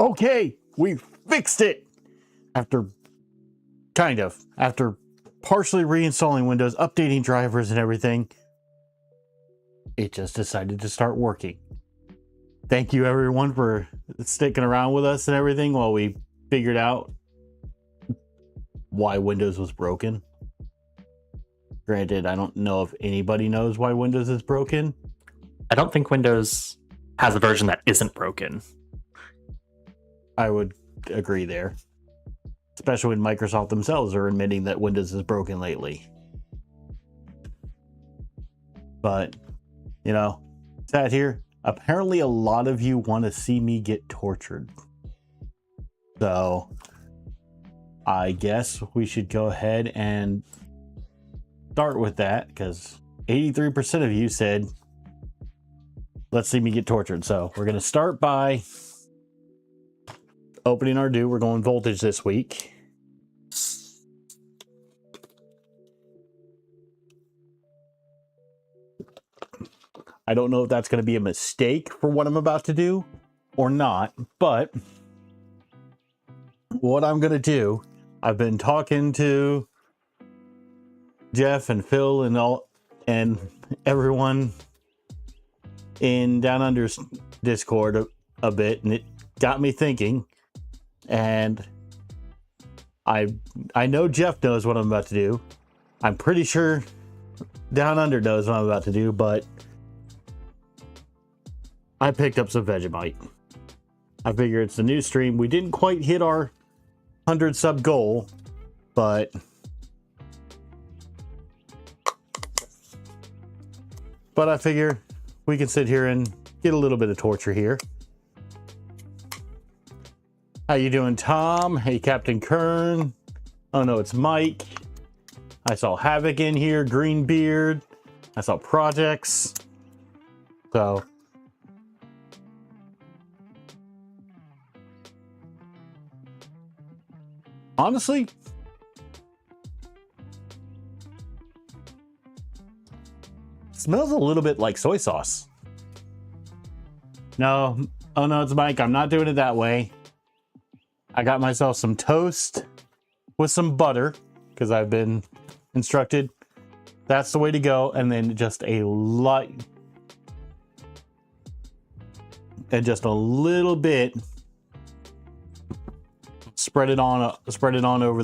Okay, we fixed it! After partially reinstalling Windows, updating drivers and everything, it just decided to start working. Thank you everyone for sticking around with us and everything while we figured out why Windows was broken. Granted, I don't know if anybody knows why Windows is broken. I don't think Windows has a version that isn't broken. I would agree there. Especially when Microsoft themselves are admitting that Windows is broken lately. But, you know, sat here. Apparently a lot of you want to see me get tortured. So, I guess we should go ahead and start with that, because 83% of you said, let's see me get tortured. So, we're going to start by opening our do. We're going voltage this week. I don't know if that's going to be a mistake for what I'm about to do or not, but what I'm going to do, I've been talking to Jeff and Phil and everyone in Down Under's Discord a bit, and it got me thinking. And I know Jeff knows what I'm about to do. I'm pretty sure Down Under knows what I'm about to do, but I picked up some Vegemite. I figure it's a new stream. We didn't quite hit our 100 sub goal, but I figure we can sit here and get a little bit of torture here. How you doing, Tom? Hey, Captain Kern. Oh no, it's Mike. I saw Havoc in here, Greenbeard. I saw Projects. So honestly, smells a little bit like soy sauce. No, oh no, it's Mike. I'm not doing it that way. I got myself some toast with some butter because I've been instructed that's the way to go, and then just a light and just a little bit. Spread it on over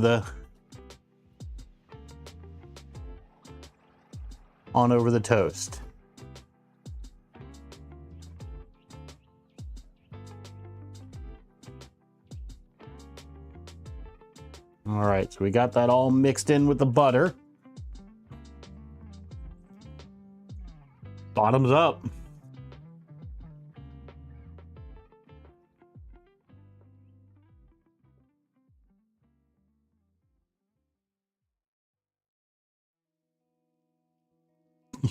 the toast. All right, so we got that all mixed in with the butter. Bottoms up.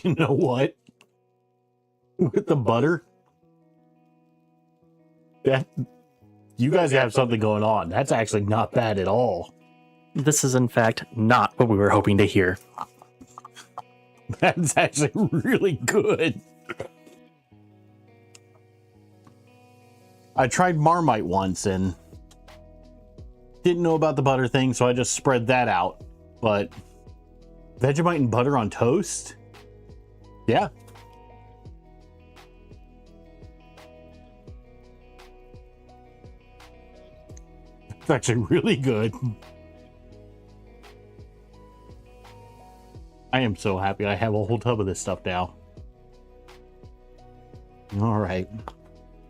You know what? With the butter, that you guys have something going on. That's actually not bad at all. This is in fact not what we were hoping to hear. That's actually really good. I tried Marmite once and didn't know about the butter thing, so I just spread that out. But Vegemite and butter on toast? Yeah. It's actually really good. I am so happy I have a whole tub of this stuff now. All right.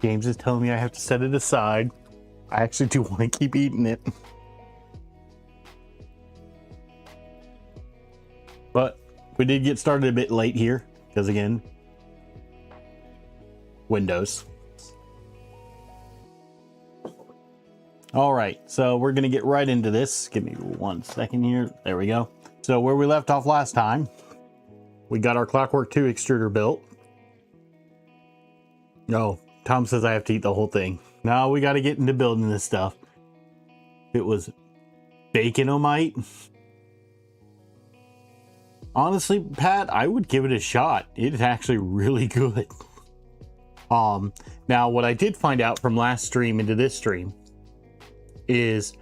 James is telling me I have to set it aside. I actually do want to keep eating it. But we did get started a bit late here. Because again, Windows. All right, so we're gonna get right into this. Give me 1 second here. There we go. So where we left off last time, we got our Clockwork 2 extruder built. Oh, Tom says I have to eat the whole thing. Now we got to get into building this stuff. It was Baconomite. Honestly, Pat, I would give it a shot. It's actually really good. Now what I did find out from last stream into this stream is,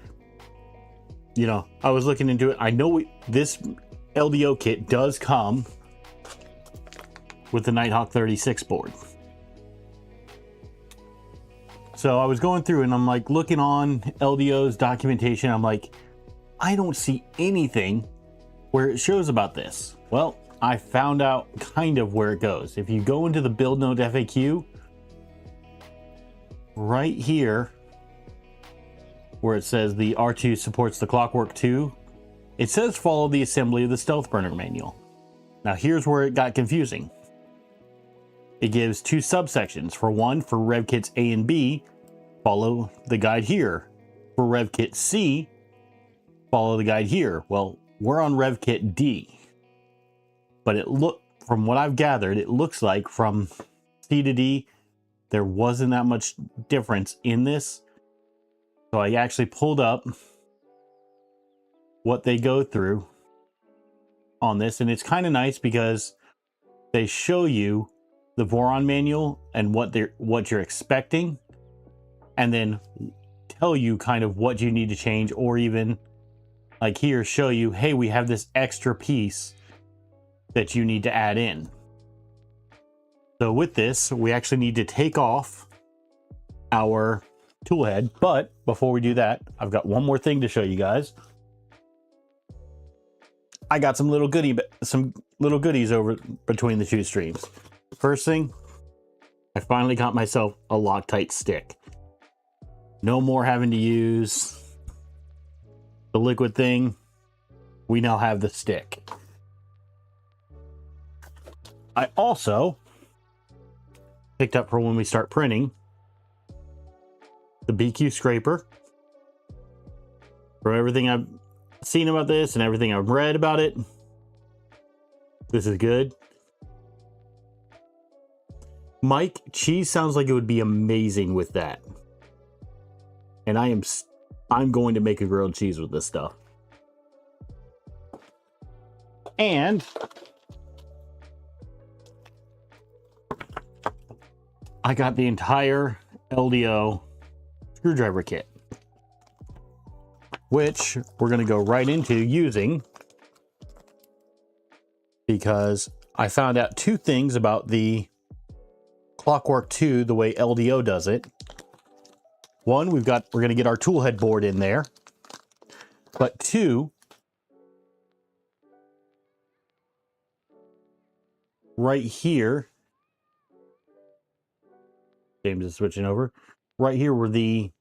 you know, I was looking into it. I know this LDO kit does come with the Nighthawk 36 board. So I was going through and I'm like looking on LDO's documentation. I'm like, I don't see anything where it shows about this. Well, I found out kind of where it goes. If you go into the build note FAQ, right here, where it says the R2 supports the Clockwork 2, it says follow the assembly of the Stealth Burner manual. Now here's where it got confusing. It gives two subsections. For one, for Rev Kits A and B, follow the guide here. For Rev Kit C, follow the guide here. Well, we're on Rev Kit D. But from what I've gathered, it looks like from C to D, there wasn't that much difference in this. So I actually pulled up what they go through on this, and it's kind of nice because they show you the Voron manual and what you're expecting, and then tell you kind of what you need to change, or even like here show you, hey, we have this extra piece that you need to add in. So with this, we actually need to take off our tool head, but before we do that, I've got one more thing to show you guys. I got some little goodies over between the two streams. First thing, I finally got myself a Loctite stick. No more having to use the liquid thing. We now have the stick. I also picked up for when we start printing the BQ scraper. For everything I've seen about this and everything I've read about it, this is good. Mike, cheese sounds like it would be amazing with that. And I'm going to make a grilled cheese with this stuff. And I got the entire LDO screwdriver kit, which we're going to go right into using, because I found out two things about the Clockwork 2, the way LDO does it. One, we're going to get our tool head board in there, but two, right here, James is switching over, right here where the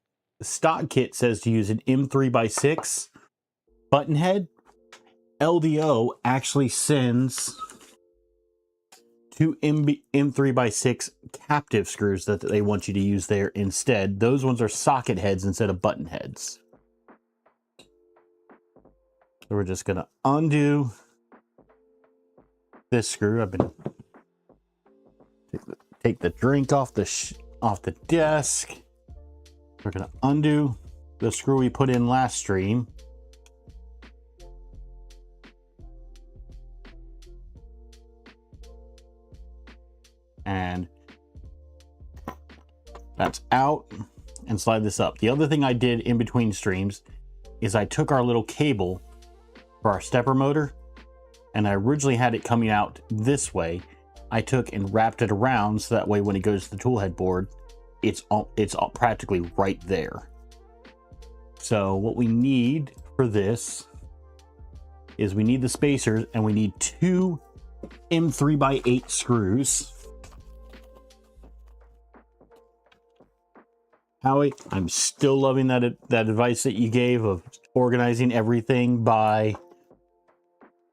stock kit says to use an M3x6 button head, LDO actually sends two M3x6 captive screws that they want you to use there instead. Those ones are socket heads instead of button heads. So we're just going to undo this screw. I've been take the drink off the desk. We're going to undo the screw we put in last stream. And that's out, and slide this up. The other thing I did in between streams is I took our little cable for our stepper motor, and I originally had it coming out this way. I took and wrapped it around so that way when it goes to the tool head board, it's practically right there. So what we need for this is we need the spacers, and we need two M3x8 screws. Howie, I'm still loving that advice that you gave of organizing everything by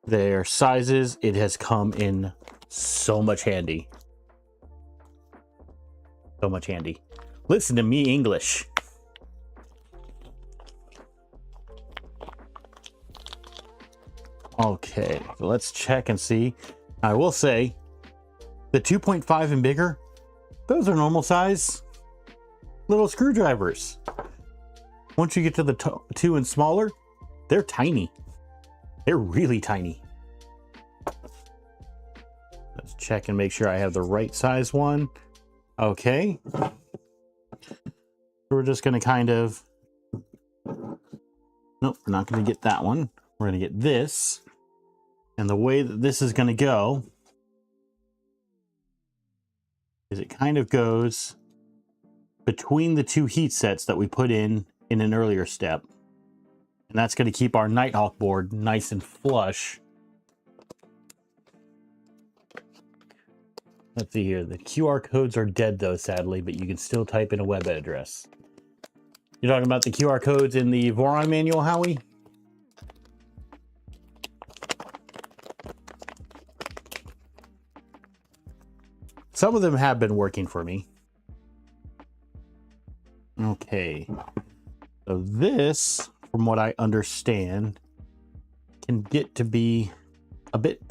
their sizes. It has come in so much handy. So much handy. Listen to me, English. Okay, so let's check and see. I will say, the 2.5 and bigger, those are normal size little screwdrivers. Once you get to the 2 and smaller, they're tiny. They're really tiny. Let's check and make sure I have the right size one. Okay. We're just going to kind of... Nope, we're not going to get that one. We're going to get this. And the way that this is going to go is it kind of goes between the two heat sets that we put in an earlier step. And that's going to keep our Nighthawk board nice and flush. Let's see here. The QR codes are dead though, sadly, but you can still type in a web address. You're talking about the QR codes in the Voron manual, Howie? Some of them have been working for me. Okay. So this, from what I understand, can get to be a bit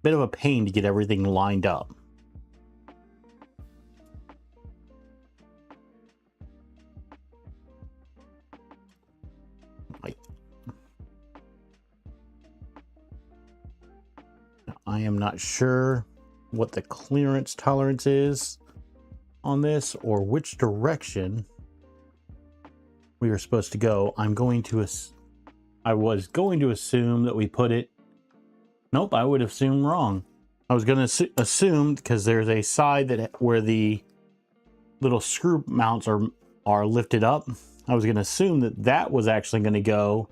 of a pain to get everything lined up. I am not sure what the clearance tolerance is on this or which direction we are supposed to go. I was going to assume that we put it. Nope, I would assume wrong. I was going to assume, because there's a side that where the little screw mounts are lifted up. I was going to assume that that was actually going to go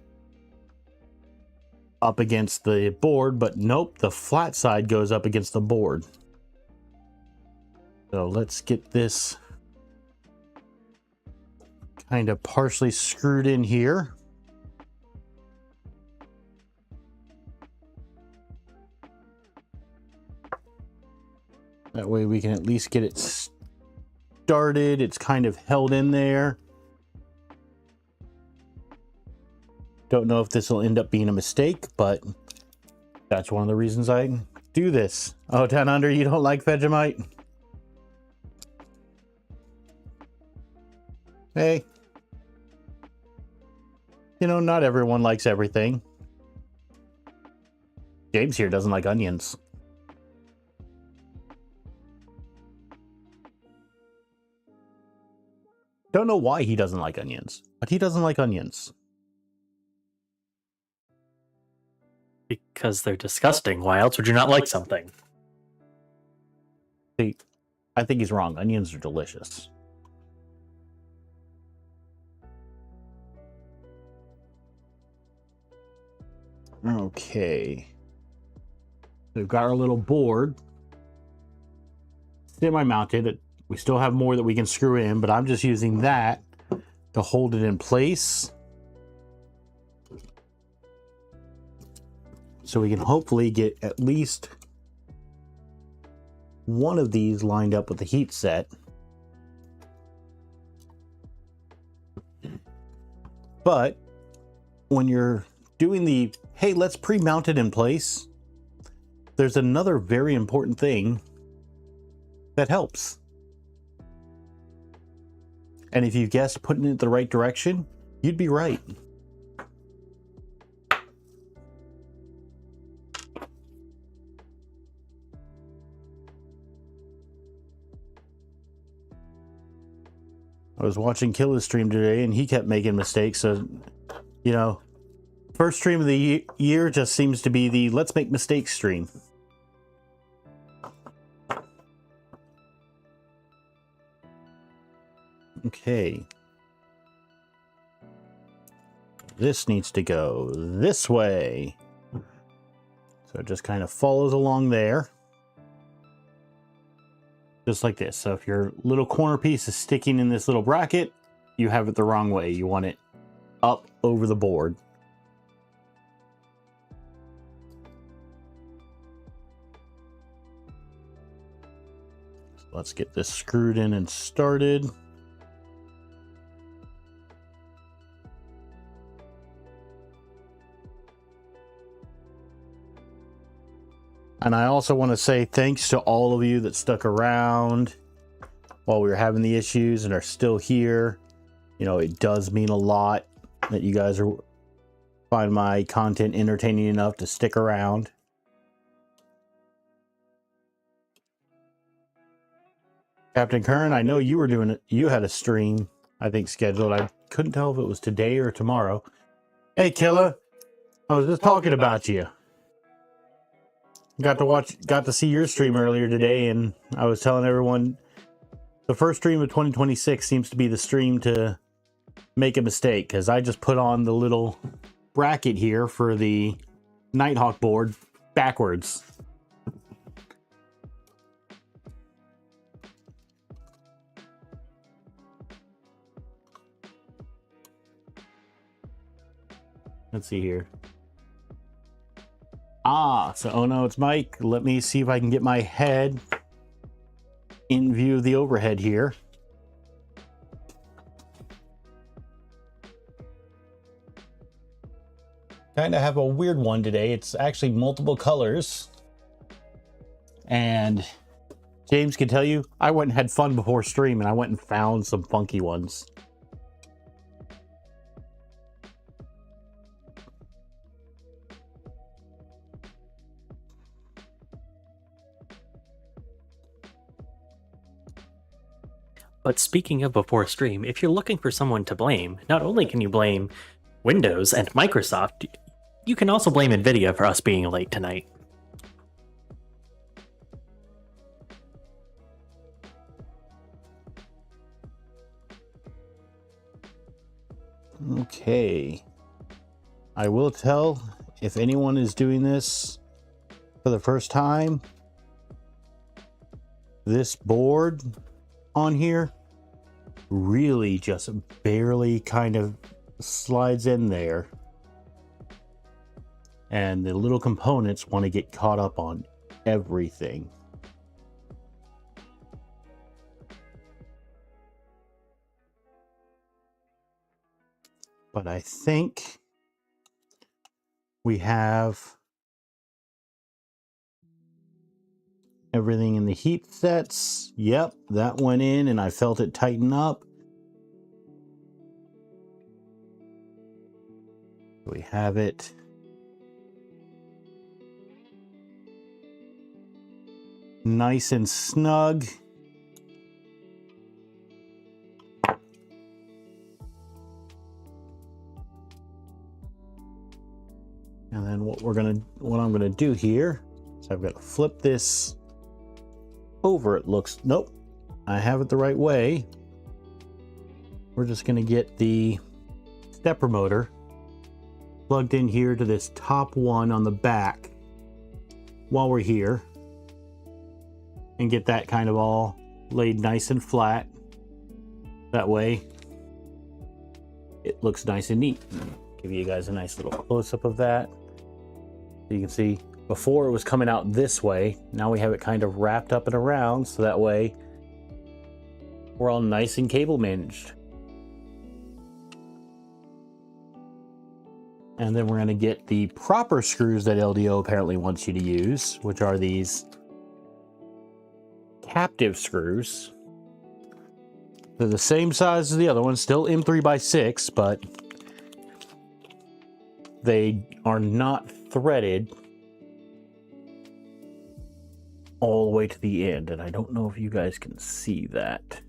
up against the board, but nope, the flat side goes up against the board. So let's get this kind of partially screwed in here. That way we can at least get it started. It's kind of held in there. Don't know if this will end up being a mistake, but that's one of the reasons I do this. Oh, Down Under, you don't like Vegemite? Hey. You know, not everyone likes everything. James here doesn't like onions. Don't know why he doesn't like onions, but he doesn't like onions. Because they're disgusting. Why else would you not like something? See, I think he's wrong. Onions are delicious. Okay. We've got our little board semi-mounted. We still have more that we can screw in, but I'm just using that to hold it in place. So we can hopefully get at least one of these lined up with the heat set. But when you're doing the, hey, let's pre-mount it in place, there's another very important thing that helps. And if you guessed putting it the right direction, you'd be right. I was watching Killa's stream today and he kept making mistakes. So, you know, first stream of the year just seems to be the let's make mistakes stream. Okay. This needs to go this way. So it just kind of follows along there. Just like this. So if your little corner piece is sticking in this little bracket, you have it the wrong way. You want it up over the board. So let's get this screwed in and started. And I also want to say thanks to all of you that stuck around while we were having the issues and are still here. You know, it does mean a lot that you guys find my content entertaining enough to stick around. Captain Kern, I know you were doing it. You had a stream, I think, scheduled. I couldn't tell if it was today or tomorrow. Hey, Killa. I was just talking about you. Got to see your stream earlier today, and I was telling everyone the first stream of 2026 seems to be the stream to make a mistake, because I just put on the little bracket here for the Nighthawk board backwards. Let's see here. So, oh no, it's Mike. Let me see if I can get my head in view of the overhead here. Kind of have a weird one today. It's actually multiple colors. And James can tell you, I went and had fun before stream, and I went and found some funky ones. But speaking of before stream, if you're looking for someone to blame, not only can you blame Windows and Microsoft, you can also blame Nvidia for us being late tonight. Okay. I will tell, if anyone is doing this for the first time, this board on here really just barely kind of slides in there, and the little components want to get caught up on everything. But I think we have everything in the heat sets. Yep, that went in and I felt it tighten up. We have it nice and snug. And then what I'm gonna do here is I've got to flip this over. It looks, nope, I have it the right way. We're just gonna get the stepper motor plugged in here to this top one on the back while we're here, and get that kind of all laid nice and flat. That way it looks nice and neat. Give you guys a nice little close-up of that. So you can see before it was coming out this way. Now we have it kind of wrapped up and around, so that way we're all nice and cable managed. And then we're going to get the proper screws that LDO apparently wants you to use, which are these captive screws. They're the same size as the other one, still M3x6, but they are not threaded all the way to the end, and I don't know if you guys can see that,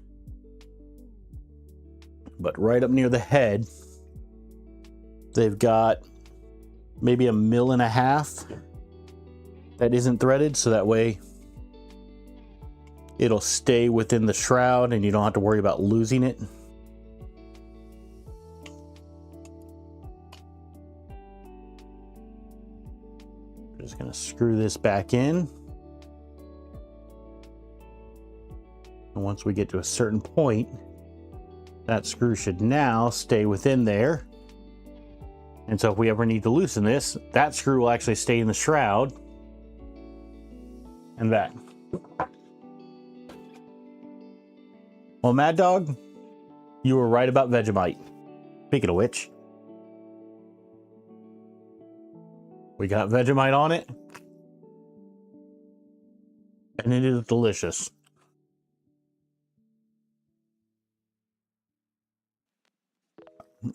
but right up near the head they've got maybe 1.5 mil that isn't threaded, so that way it'll stay within the shroud and you don't have to worry about losing it. Just going to screw this back in. And once we get to a certain point, that screw should now stay within there. And so if we ever need to loosen this, that screw will actually stay in the shroud. And that. Well, Mad Dog, you were right about Vegemite. Speaking of which, we got Vegemite on it, and it is delicious.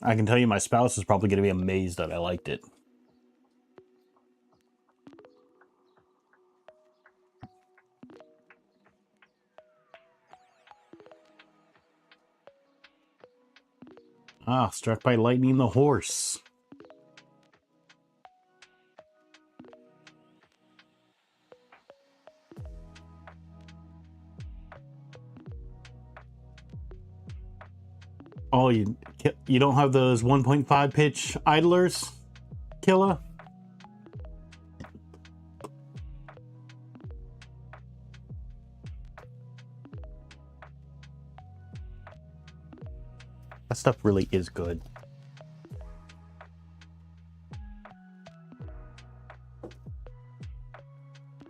I can tell you my spouse is probably going to be amazed that I liked it. Ah, struck by lightning the horse. Oh, you don't have those 1.5 pitch idlers, Killa? That stuff really is good.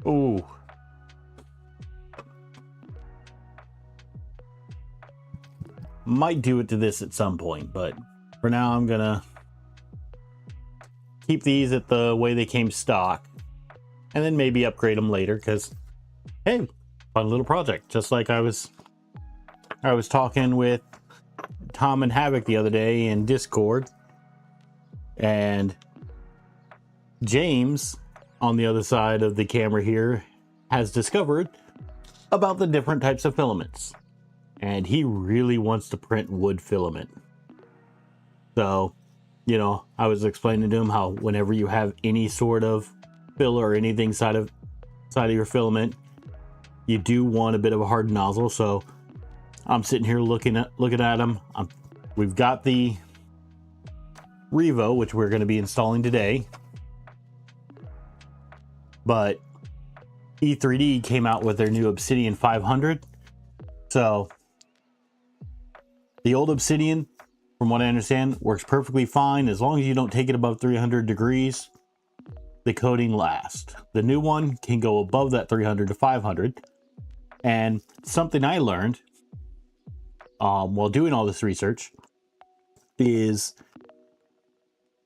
Ooh. Might do it to this at some point, but for now I'm gonna keep these at the way they came stock and then maybe upgrade them later, because hey, fun little project. Just like I was talking with Tom and Havoc the other day in Discord, and James on the other side of the camera here has discovered about the different types of filaments, and he really wants to print wood filament. So, you know, I was explaining to him how whenever you have any sort of filler or anything side of your filament, you do want a bit of a hard nozzle. So I'm sitting here looking at them. We've got the Revo, which we're going to be installing today, but E3D came out with their new Obsidian 500. So the old Obsidian, from what I understand, works perfectly fine as long as you don't take it above 300 degrees. The coating lasts. The new one can go above that 300 to 500. And something I learned while doing all this research is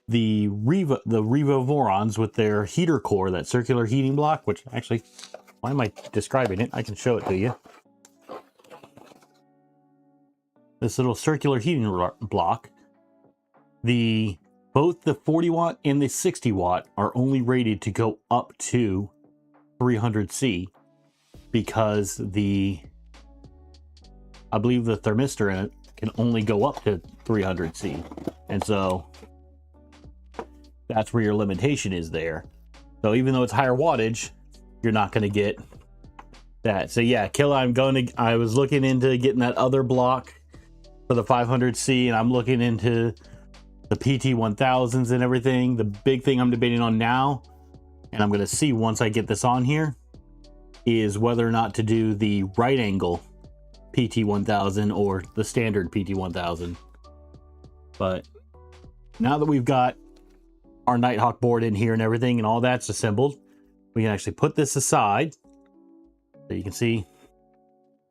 the Revo Vorons with their heater core, that circular heating block, which actually, why am I describing it? I can show it to you. This little circular heating block, both the 40 watt and the 60 watt are only rated to go up to 300C, because I believe the thermistor in it can only go up to 300C. And so that's where your limitation is there. So even though it's higher wattage, you're not going to get that. So yeah, Killa, I was looking into getting that other block for the 500C, and I'm looking into the PT1000s and everything. The big thing I'm debating on now, and I'm going to see once I get this on here, is whether or not to do the right angle PT1000 or the standard PT1000. But now that we've got our Nighthawk board in here and everything and all that's assembled, we can actually put this aside. So you can see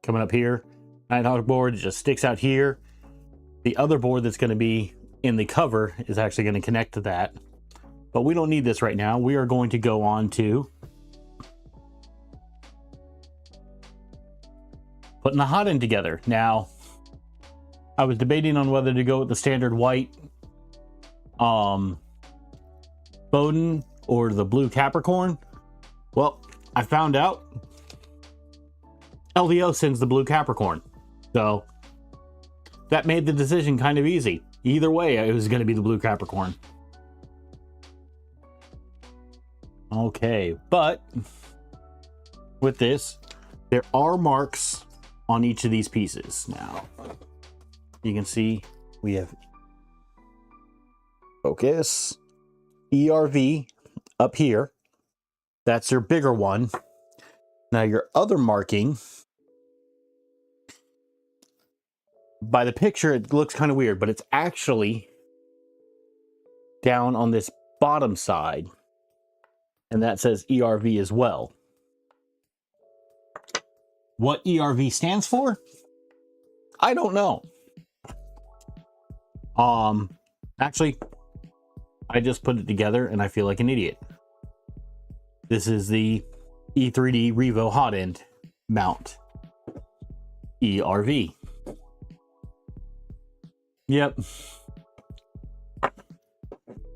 coming up here, Nighthawk board just sticks out here. The other board that's going to be in the cover is actually going to connect to that, but we don't need this right now. We are going to go on to putting the hot end together. Now, I was debating on whether to go with the standard white Bowden or the blue Capricorn. Well, I found out LVO sends the blue Capricorn, so that made the decision kind of easy. Either way, it was going to be the blue Capricorn. Okay, but with this, there are marks on each of these pieces. Now, you can see we have focus, ERV up here. That's your bigger one. Now, your other marking, by the picture, it looks kind of weird, but it's actually down on this bottom side, and that says ERV as well. What ERV stands for, I don't know. Actually, I just put it together and I feel like an idiot. This is the E3D Revo hot end mount, ERV. Yep.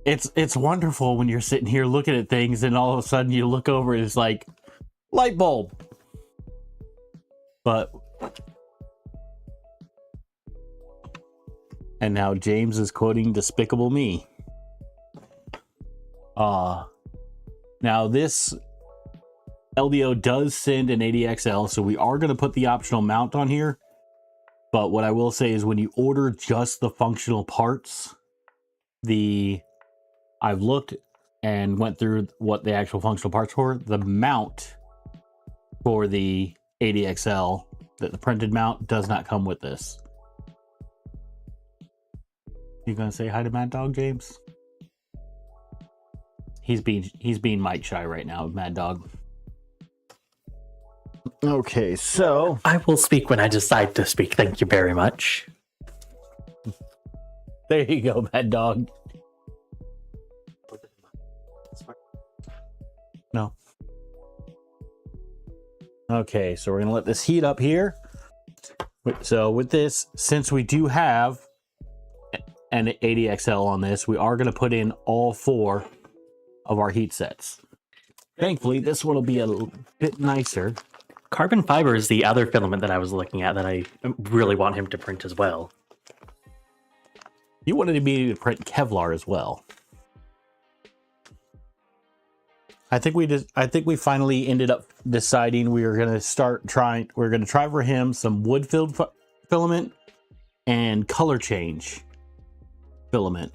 It's wonderful when you're sitting here looking at things and all of a sudden you look over and it's like, light bulb. And now James is quoting Despicable Me. Now this LDO does send an 80XL, so we are going to put the optional mount on here. But what I will say is when you order just the functional parts, I've looked and went through what the actual functional parts were. The mount for the 80XL, the printed mount, does not come with this. You gonna say hi to Mad Dog, James? He's being mic shy right now, Mad Dog. Okay, so I will speak when I decide to speak. Thank you very much. there you go, Mad Dog. No. Okay, so we're gonna let this heat up here. So with this, since we do have an 80XL on this, we are gonna put in all 4 of our heat sets. Thankfully, this one will be a bit nicer. Carbon fiber is the other filament that I was looking at that I really want him to print as well. You wanted me to print Kevlar as well. I think we finally ended up deciding we were going to we're going to try for him some wood filled filament and color change filament.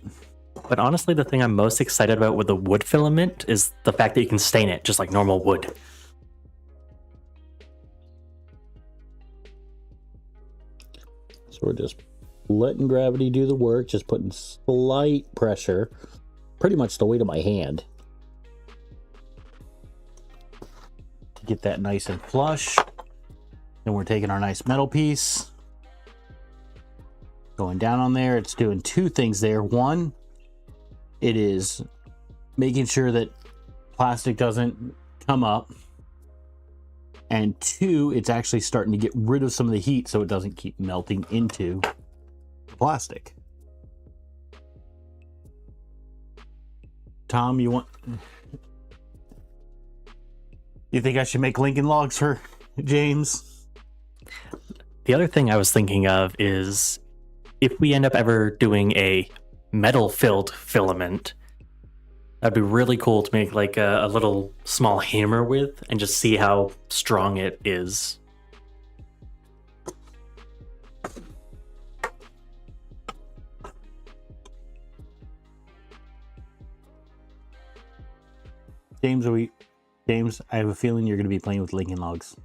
But honestly, the thing I'm most excited about with the wood filament is the fact that you can stain it just like normal wood. So we're just letting gravity do the work, just putting slight pressure, pretty much the weight of my hand, to get that nice and flush. Then we're taking our nice metal piece, going down on there. It's doing 2 things there. One, it is making sure that plastic doesn't come up. And 2, it's actually starting to get rid of some of the heat so it doesn't keep melting into the plastic. Tom, you think I should make Lincoln Logs for James? The other thing I was thinking of is if we end up ever doing a metal-filled filament, that'd be really cool to make like a little small hammer with and just see how strong it is. James, I have a feeling you're going to be playing with Lincoln Logs.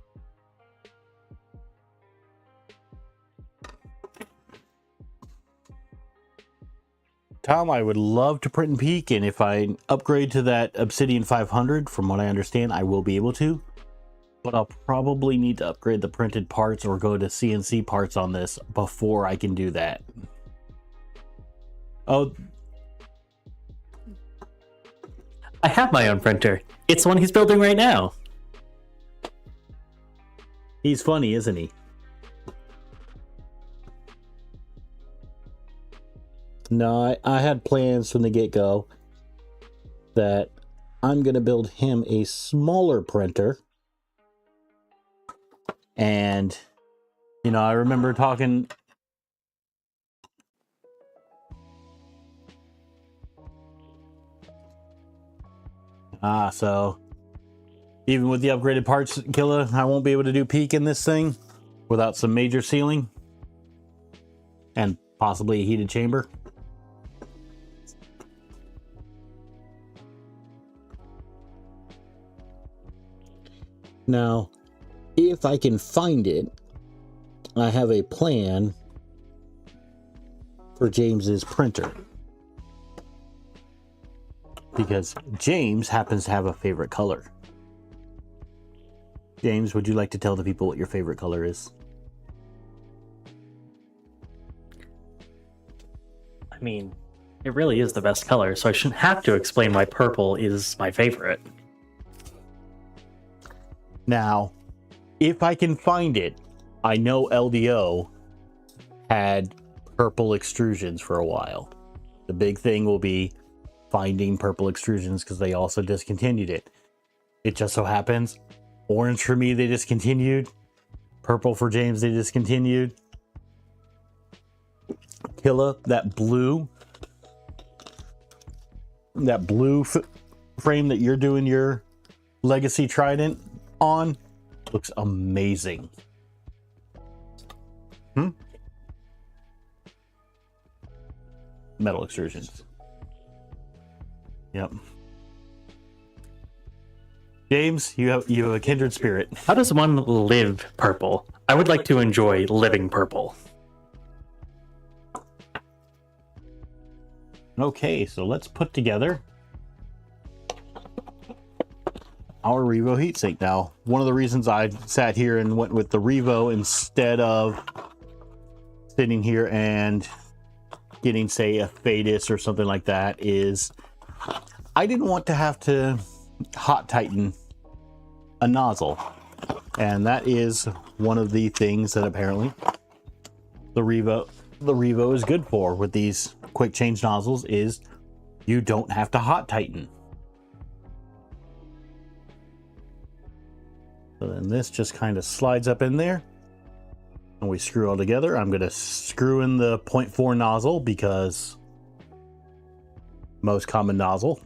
Tom, I would love to print and peek, and if I upgrade to that Obsidian 500, from what I understand, I will be able to. But I'll probably need to upgrade the printed parts or go to CNC parts on this before I can do that. Oh, I have my own printer. It's the one he's building right now. he's funny, isn't he? No, I had plans from the get-go that I'm going to build him a smaller printer. And, you know, I remember talking... so even with the upgraded parts, Killa, I won't be able to do peak in this thing without some major sealing and possibly a heated chamber. Now, if I can find it, I have a plan for James's printer. Because James happens to have a favorite color. James, would you like to tell the people what your favorite color is? I mean, it really is the best color, so I shouldn't have to explain why purple is my favorite. Now, if I can find it, I know LDO had purple extrusions for a while. The big thing will be finding purple extrusions because they also discontinued it. It just so happens, orange for me, they discontinued. Purple for James, they discontinued. Killa, that blue frame that you're doing your Legacy Trident on looks amazing. Metal extrusions. Yep. James, you have a kindred spirit. How does one live purple? I would like to enjoy living purple. Okay, so let's put together our Revo heatsink. Now, one of the reasons I sat here and went with the Revo instead of sitting here and getting, say, a Fadis or something like that is I didn't want to have to hot tighten a nozzle. And that is one of the things that apparently the Revo is good for with these quick change nozzles is you don't have to hot tighten. So then this just kind of slides up in there and we screw all together. I'm going to screw in the 0.4 nozzle because most common nozzle.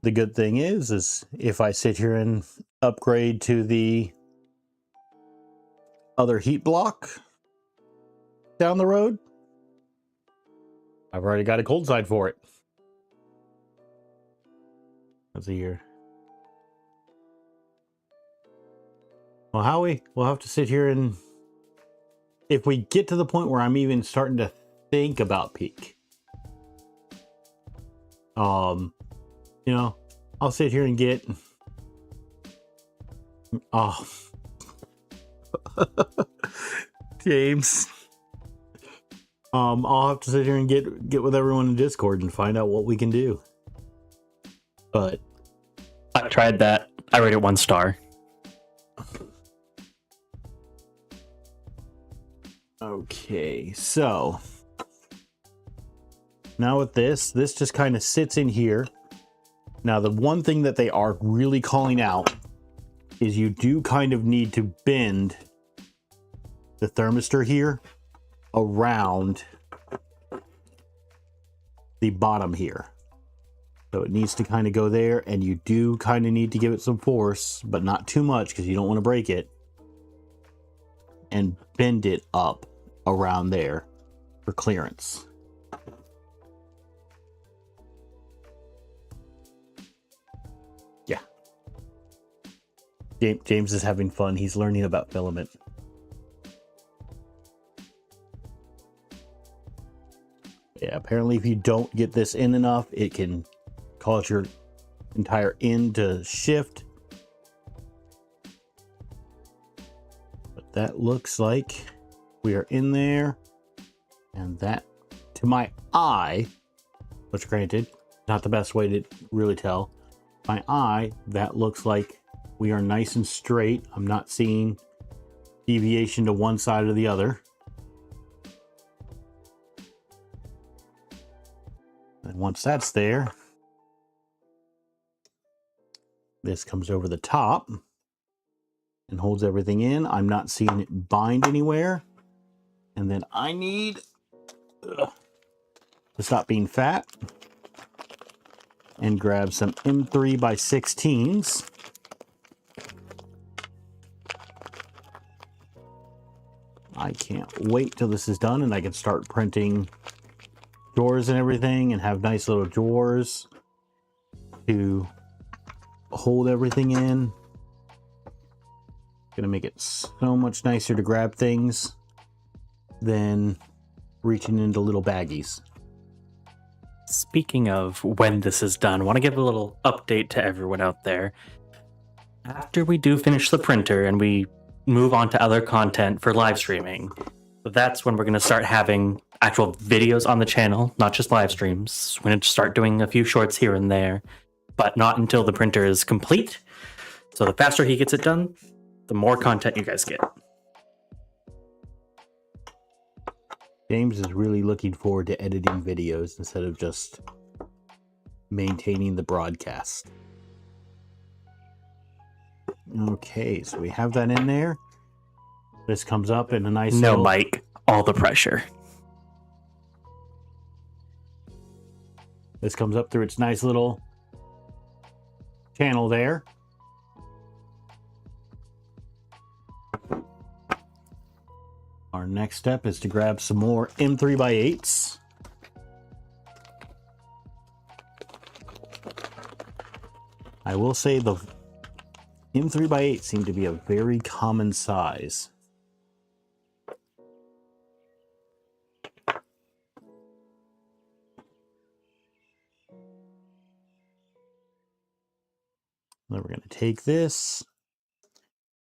The good thing is if I sit here and upgrade to the other heat block down the road, I've already got a cold side for it. Let's see here. Well, Howie, we'll have to sit here and if we get to the point where I'm even starting to think about peak, you know, I'll sit here and get, oh, James, I'll have to sit here and get with everyone in Discord and find out what we can do. But I tried that. I rated it 1 star. Okay, so now with this just kind of sits in here. Now, the one thing that they are really calling out is you do kind of need to bend the thermistor here around the bottom here. So it needs to kind of go there, and you do kind of need to give it some force, but not too much because you don't want to break it. And bend it up around there for clearance. Yeah. James is having fun. He's learning about filament. Yeah, apparently if you don't get this in enough, it can cause your entire end to shift. But that looks like we are in there. And that, to my eye, which granted, not the best way to really tell, my eye, that looks like we are nice and straight. I'm not seeing deviation to one side or the other. And once that's there, this comes over the top and holds everything in. I'm not seeing it bind anywhere. And then I need to stop being fat and grab some M3 by 16s. I can't wait till this is done and I can start printing drawers and everything and have nice little drawers to hold everything in. Gonna make it so much nicer to grab things than reaching into little baggies. Speaking of when this is done, I want to give a little update to everyone out there. After we do finish the printer and we move on to other content for live streaming, that's when we're going to start having actual videos on the channel, not just live streams. We're going to start doing a few shorts here and there, but not until the printer is complete. So the faster he gets it done, the more content you guys get. James is really looking forward to editing videos instead of just maintaining the broadcast. Okay, so we have that in there. This comes up in a nice No, little... Mike, all the pressure. This comes up through its nice little channel there. Our next step is to grab some more M3x8s. I will say the M3x8 seem to be a very common size. Then we're going to take this.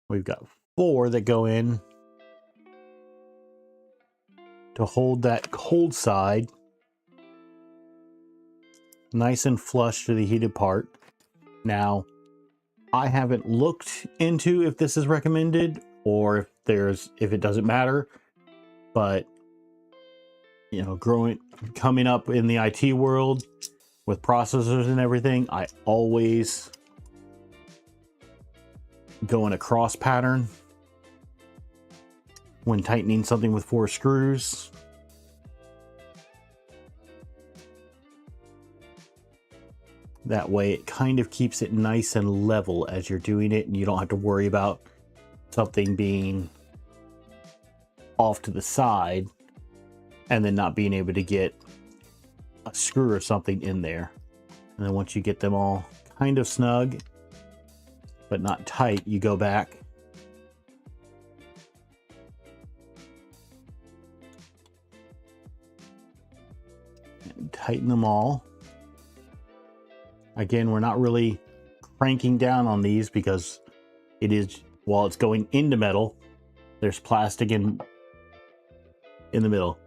We've got 4 that go in to hold that cold side nice and flush to the heated part. Now, I haven't looked into if this is recommended or if it doesn't matter, but you know, coming up in the IT world with processors and everything, I always go in a cross pattern when tightening something with 4 screws. That way it kind of keeps it nice and level as you're doing it, and you don't have to worry about something being off to the side and then not being able to get a screw or something in there. And then once you get them all kind of snug but not tight, you go back and tighten them all. Again, we're not really cranking down on these because it is, while it's going into metal, there's plastic in the middle.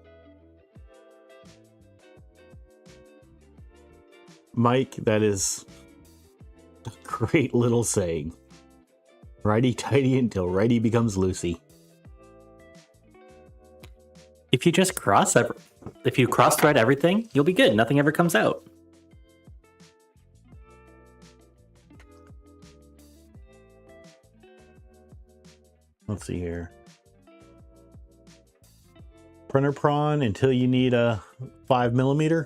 Mike, that is a great little saying. Righty-tighty until righty becomes loosey. If you just cross-thread everything, you'll be good. Nothing ever comes out. Let's see here. Printer prawn until you need a 5mm.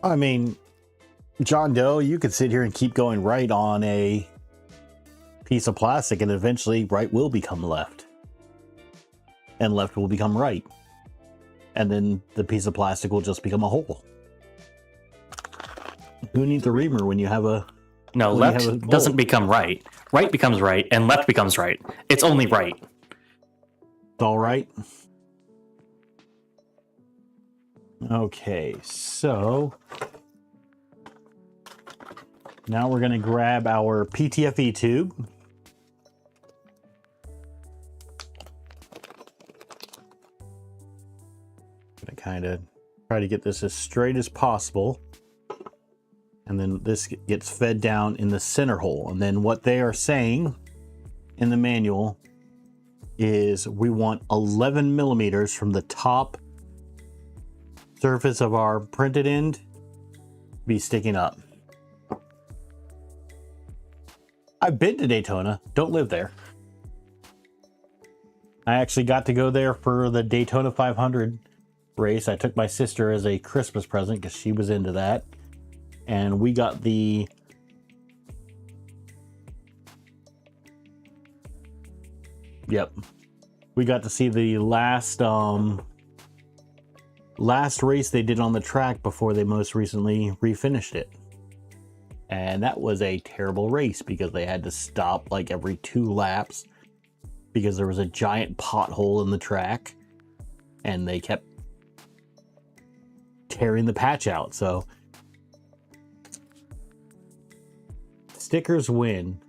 I mean, John Doe, you could sit here and keep going right on a piece of plastic, and eventually right will become left. And left will become right. And then the piece of plastic will just become a hole. Who needs a reamer when you have a... No, left doesn't become right. Right becomes right, and left becomes right. It's only right. It's all right. Okay, so now we're going to grab our PTFE tube. Going to kind of try to get this as straight as possible. And then this gets fed down in the center hole. And then what they are saying in the manual is we want 11mm from the top surface of our printed end be sticking up. I've been to Daytona, don't live there. I actually got to go there for the Daytona 500 race. I took my sister as a Christmas present because she was into that. And we got the we got to see the last race they did on the track before they most recently refinished it. And that was a terrible race because they had to stop like every 2 laps because there was a giant pothole in the track and they kept tearing the patch out. So stickers win.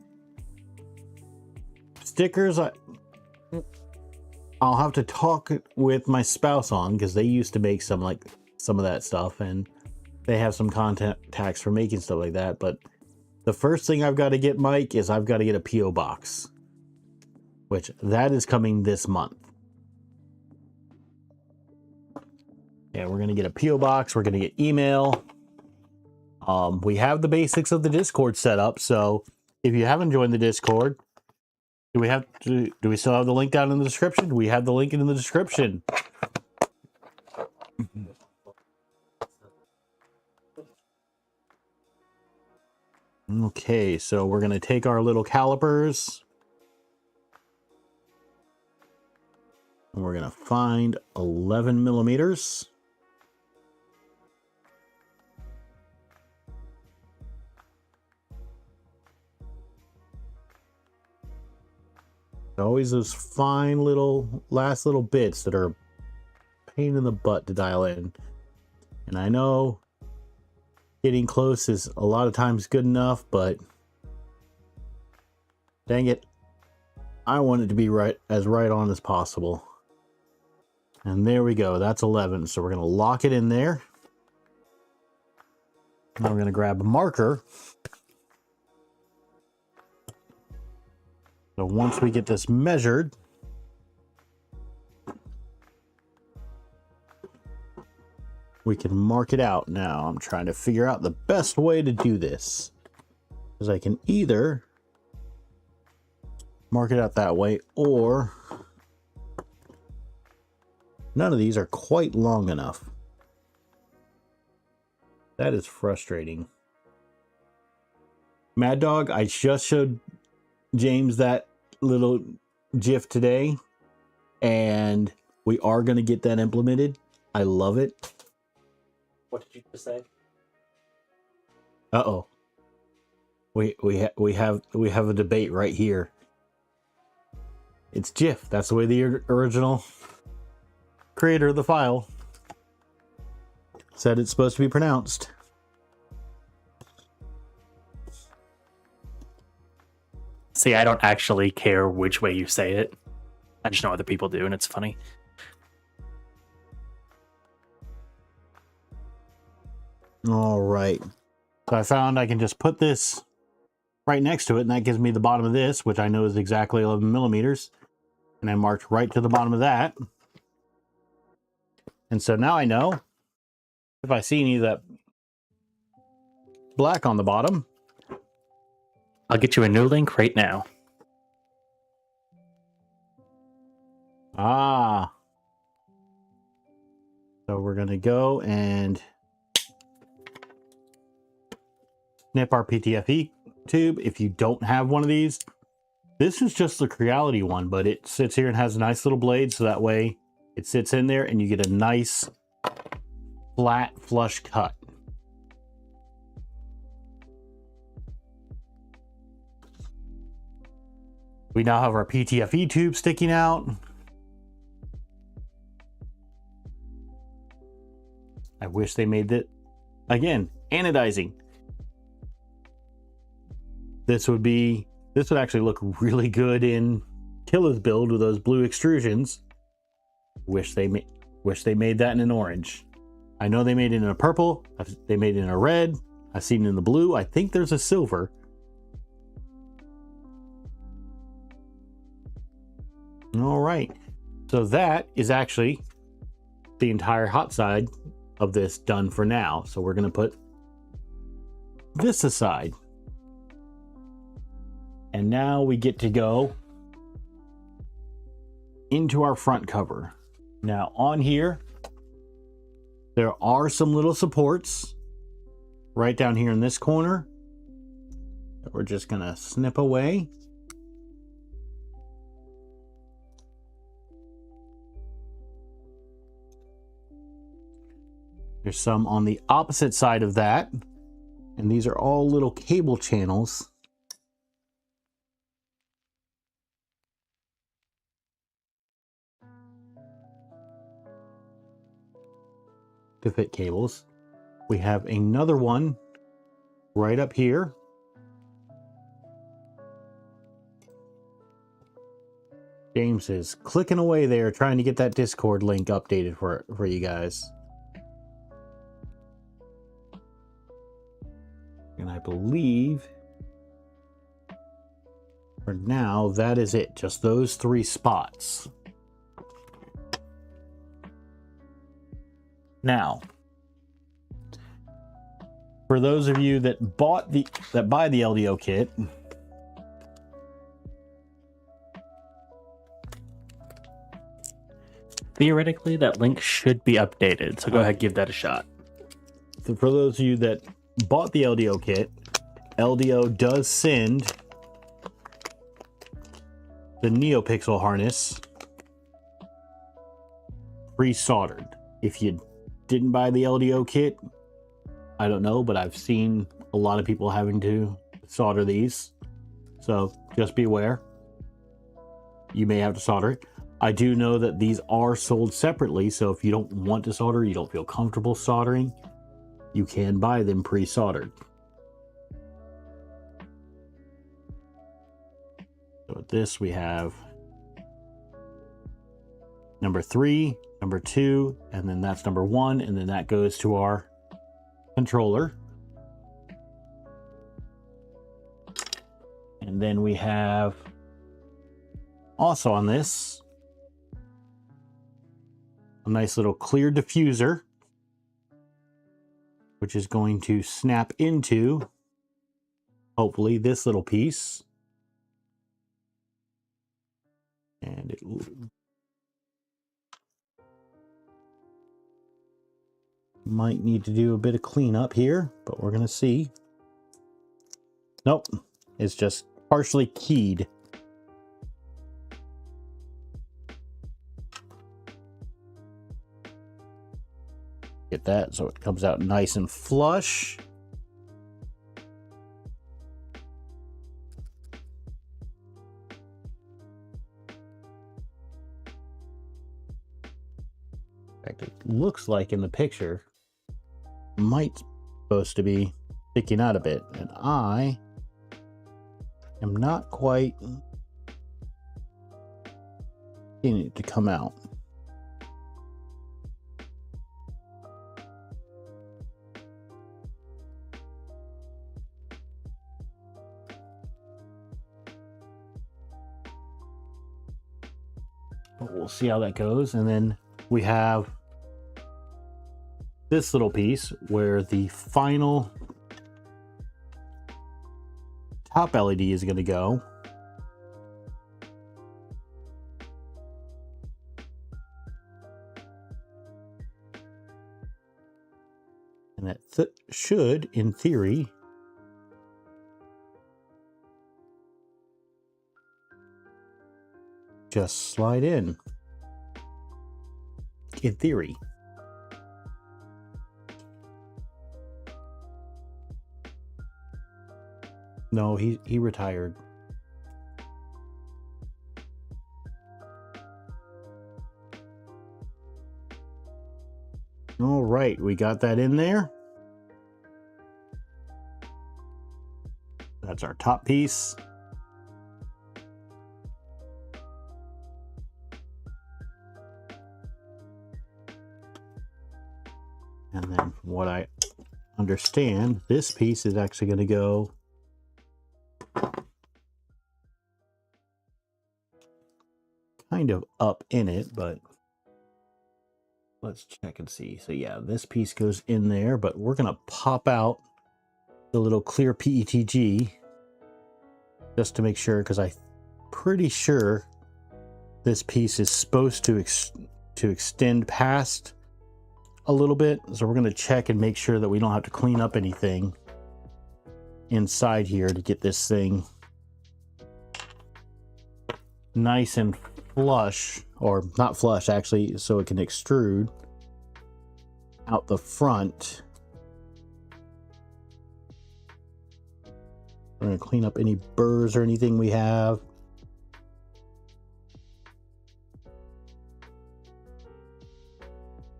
Stickers, I'll have to talk with my spouse on because they used to make some of that stuff, and they have some contacts for making stuff like that. But the first thing I've got to get, Mike, is I've got to get a PO box, which that is coming this month. Yeah, we're gonna get a PO box. We're gonna get email. We have the basics of the Discord set up, so if you haven't joined the Discord, do we still have the link down in the description? We have the link in the description. Okay, so we're going to take our little calipers and we're going to find 11 millimeters. Always those fine little last little bits that are a pain in the butt to dial in. And I know getting close is a lot of times good enough, but dang it, I want it to be right on as possible. And there we go, that's 11. So we're going to lock it in there. Now we're going to grab a marker. So once we get this measured, we can mark it out. Now I'm trying to figure out the best way to do this, because I can either mark it out that way, or none of these are quite long enough. That is frustrating. Mad Dog, I just showed James that little GIF today, and we are going to get that implemented. I love it. What did you just say? Uh-oh. We have a debate right here. It's GIF. That's the way the original creator of the file said it's supposed to be pronounced. See, I don't actually care which way you say it. I just know other people do, and it's funny. All right. So I found I can just put this right next to it, and that gives me the bottom of this, which I know is exactly 11 millimeters. And I marked right to the bottom of that. And so now I know if I see any of that black on the bottom, I'll get you a new link right now. Ah. So we're going to go and snip our PTFE tube. If you don't have one of these, this is just the Creality one, but it sits here and has a nice little blade, so that way it sits in there and you get a nice flat flush cut. We now have our PTFE tube sticking out. I wish they made it again, anodizing. This would actually look really good in Killa's build with those blue extrusions. Wish they made that in an orange. I know they made it in a purple. They made it in a red. I've seen it in the blue. I think there's a silver. All right. So that is actually the entire hot side of this done for now. So we're going to put this aside. And now we get to go into our front cover. Now on here, there are some little supports right down here in this corner that we're just going to snip away. There's some on the opposite side of that, and these are all little cable channels to fit cables. We have another one right up here. James is clicking away there trying to get that Discord link updated for you guys. And I believe for now that is it, just those 3 spots. Now, For those of you that buy the LDO kit, theoretically that link should be updated, so go ahead, give that a shot. for those of you that bought the LDO kit, LDO does send the NeoPixel harness pre-soldered. If you didn't buy the LDO kit, I don't know, but I've seen a lot of people having to solder these. So just be aware. You may have to solder it. I do know that these are sold separately, so if you don't want to solder, you don't feel comfortable soldering, you can buy them pre-soldered. So with this we have number 3, number 2, and then that's number 1, and then that goes to our controller. And then we have also on this a nice little clear diffuser, which is going to snap into hopefully this little piece. And it might need to do a bit of cleanup here, but we're gonna see. Nope, it's just partially keyed. Get that so it comes out nice and flush. In fact, it looks like in the picture might supposed to be sticking out a bit, and I am not quite getting it to come out. But we'll see how that goes. And then we have this little piece where the final top LED is going to go. And that should, in theory, just slide in theory. No, he retired. All right, we got that in there. That's our top piece. And then from what I understand, this piece is actually going to go kind of up in it, but let's check and see. So yeah, this piece goes in there, but we're going to pop out the little clear PETG just to make sure, because I'm pretty sure this piece is supposed to extend past a little bit. So we're going to check and make sure that we don't have to clean up anything inside here to get this thing nice and flush, or not flush actually, so it can extrude out the front. We're going to clean up any burrs or anything we have.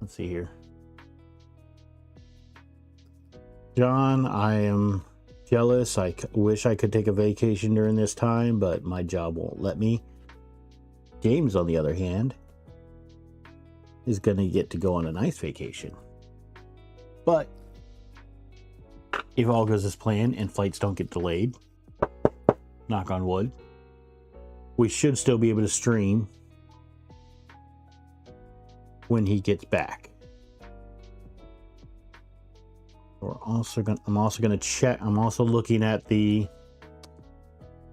Let's see here. John, I am jealous. I wish I could take a vacation during this time, but my job won't let me. James, on the other hand, is going to get to go on a nice vacation. But if all goes as planned and flights don't get delayed, knock on wood, we should still be able to stream when he gets back. I'm also gonna check. I'm also looking at the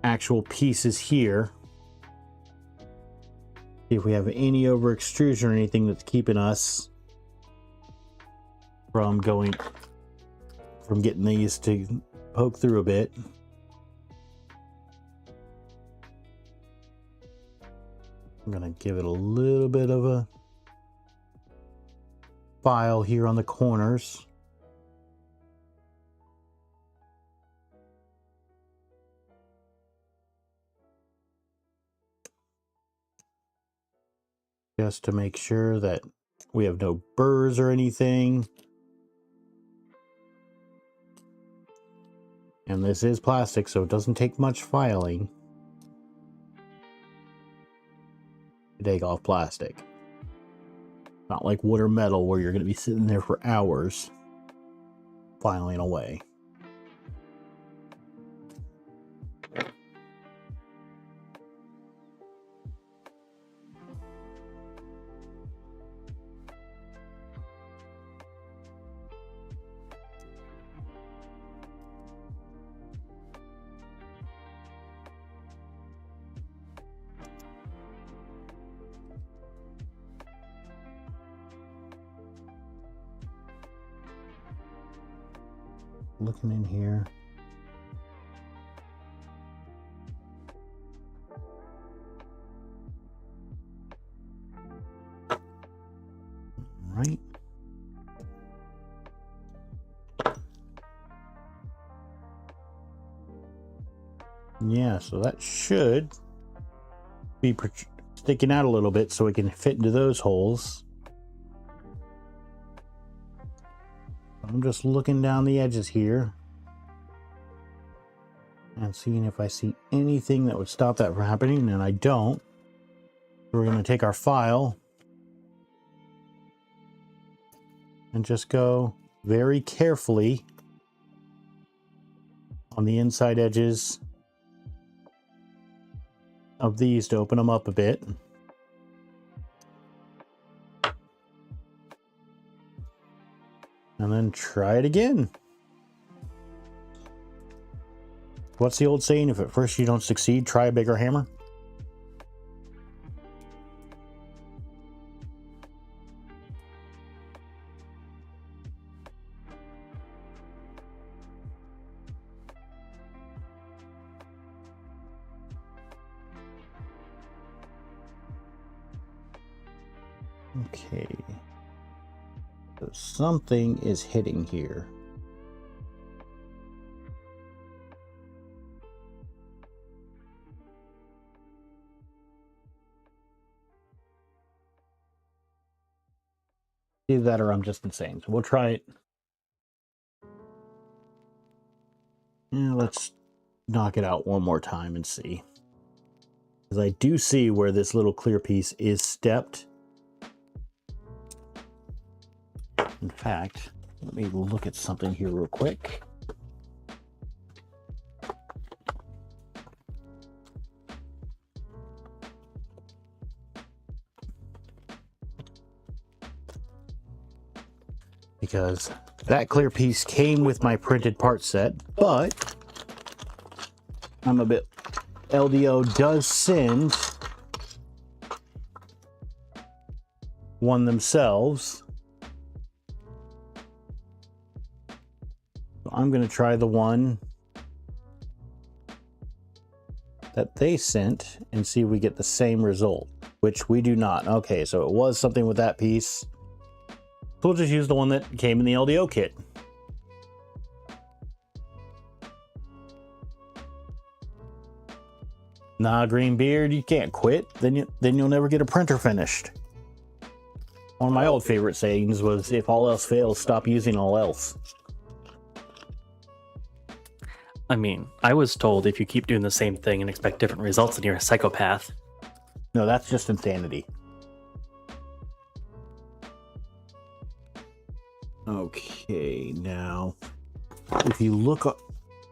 actual pieces here. See if we have any over extrusion or anything that's keeping us from getting these to poke through a bit. I'm gonna give it a little bit of a file here on the corners. Just to make sure that we have no burrs or anything. And this is plastic, so it doesn't take much filing to take off plastic. Not like wood or metal where you're going to be sitting there for hours filing away. Looking in here. Right. Yeah, so that should be sticking out a little bit so it can fit into those holes. I'm just looking down the edges here and seeing if I see anything that would stop that from happening, and I don't. We're going to take our file and just go very carefully on the inside edges of these to open them up a bit. And then try it again. What's the old saying? If at first you don't succeed, try a bigger hammer. Okay. So something is hitting here. Either that or I'm just insane. So we'll try it. Yeah, let's knock it out one more time and see. Because I do see where this little clear piece is stepped. In fact, let me look at something here real quick. Because that clear piece came with my printed part set, but I'm a bit... LDO does send one themselves. So I'm going to try the one that they sent and see if we get the same result, which we do not. Okay, so it was something with that piece. So we'll just use the one that came in the LDO kit. Nah, Greenbeard, you can't quit. Then you'll never get a printer finished. One of my old favorite sayings was, if all else fails, stop using all else. I mean, I was told if you keep doing the same thing and expect different results, then you're a psychopath. No, that's just insanity. Okay, now, if you look,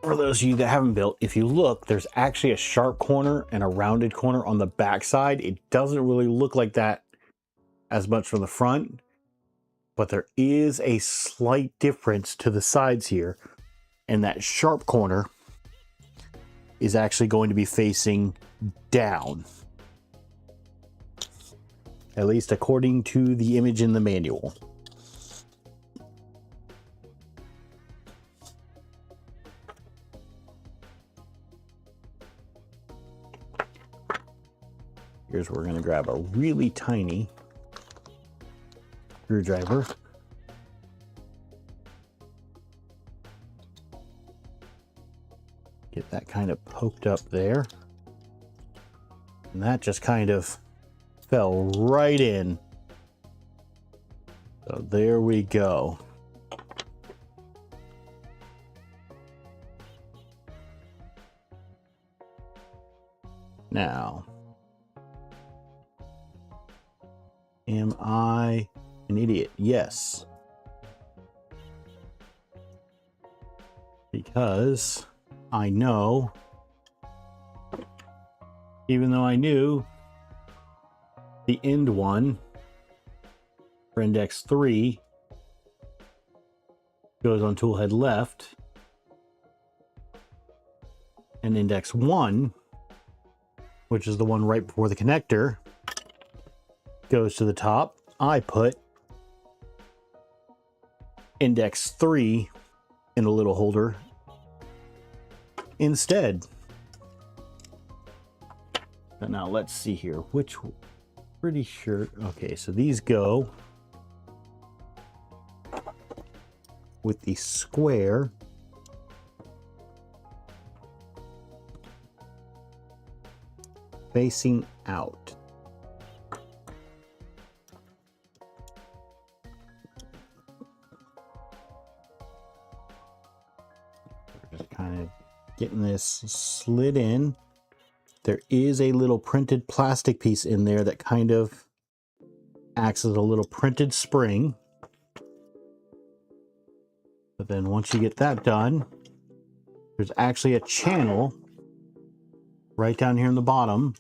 for those of you that haven't built, if you look, there's actually a sharp corner and a rounded corner on the back side. It doesn't really look like that as much from the front, but there is a slight difference to the sides here, and that sharp corner is actually going to be facing down, at least according to the image in the manual. Here's where we're going to grab a really tiny screwdriver. Get that kind of poked up there. And that just kind of fell right in. So there we go. Now, am I an idiot? Yes. Because I know, even though I knew the end one for index 3 goes on toolhead left, and index 1, which is the one right before the connector, goes to the top, I put index 3 in a little holder instead. So now let's see here, which, pretty sure, okay, so these go with the square facing out. Just kind of getting this slid in. There is a little printed plastic piece in there that kind of acts as a little printed spring. But then once you get that done, there's actually a channel right down here in the bottom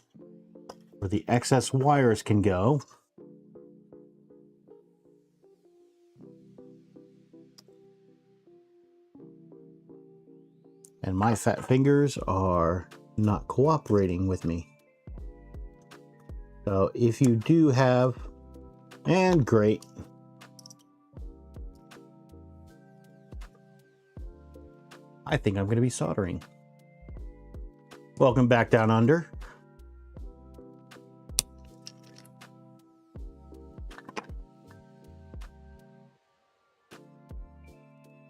where the excess wires can go. And my fat fingers are not cooperating with me. So if you do have, and great. I think I'm going to be soldering. Welcome back down under.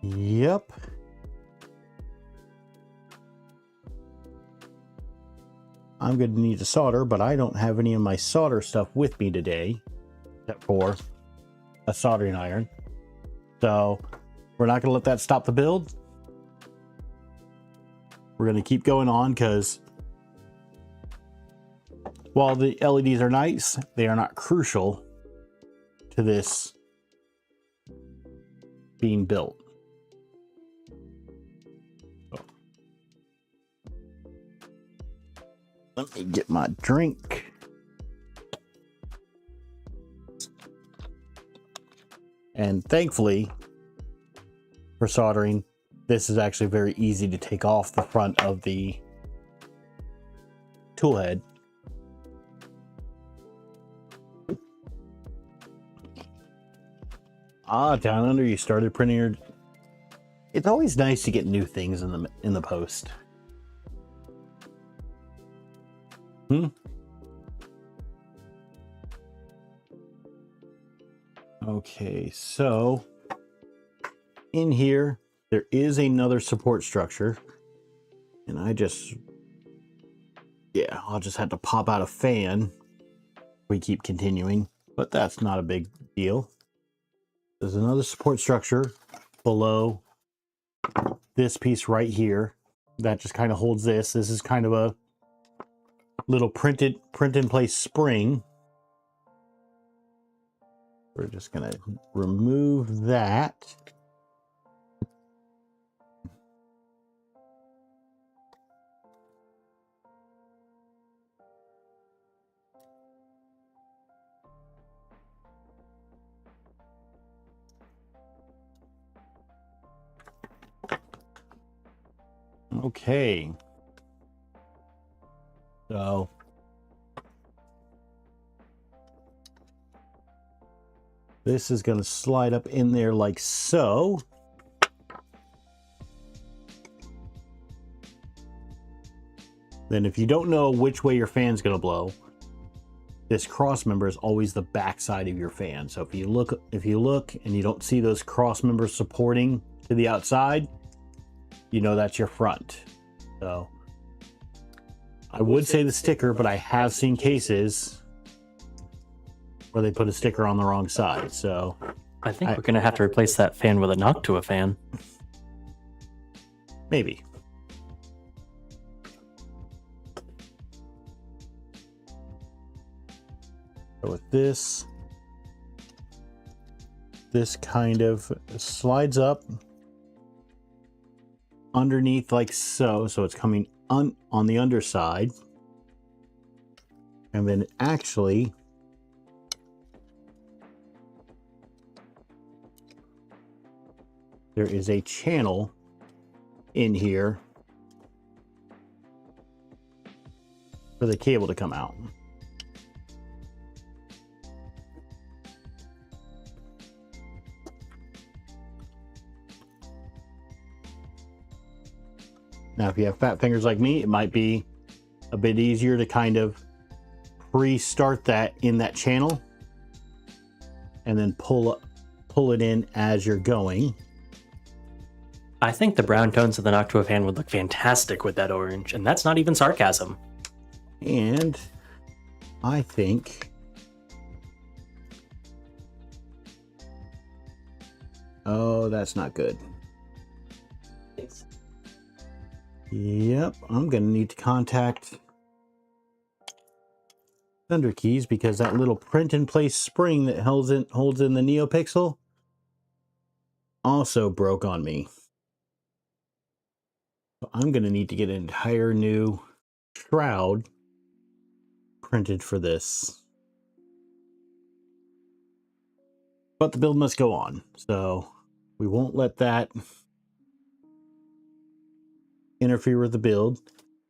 Yep. I'm going to need to solder, but I don't have any of my solder stuff with me today, except for a soldering iron. So we're not going to let that stop the build. We're going to keep going on because while the LEDs are nice, they are not crucial to this being built. Let me get my drink. And thankfully, for soldering, this is actually very easy to take off the front of the tool head. Ah, down under, you started printing your... It's always nice to get new things in the post. Okay, so in here there is another support structure, and I'll just have to pop out a fan. We keep continuing, but that's not a big deal. There's another support structure below this piece right here that just kind of holds this. This is kind of a little print in place spring. We're just going to remove that. Okay. So this is going to slide up in there like so. Then if you don't know which way your fan's going to blow, this cross member is always the back side of your fan. So if you look and you don't see those cross members supporting to the outside, you know that's your front. So I would say the sticker, but I have seen cases where they put a sticker on the wrong side. So I think we're going to have to replace that fan with a Noctua fan. Maybe. So with this kind of slides up underneath like so. So it's coming on the underside. And then actually there is a channel in here for the cable to come out. Now, if you have fat fingers like me, it might be a bit easier to kind of pre-start that in that channel and then pull it in as you're going. I think the brown tones of the Noctua fan would look fantastic with that orange, and that's not even sarcasm. And I think oh, that's not good. Yep, I'm gonna need to contact Thunder Keys because that little print in place spring that holds in the NeoPixel also broke on me. So I'm gonna need to get an entire new shroud printed for this. But the build must go on, so we won't let that interfere with the build.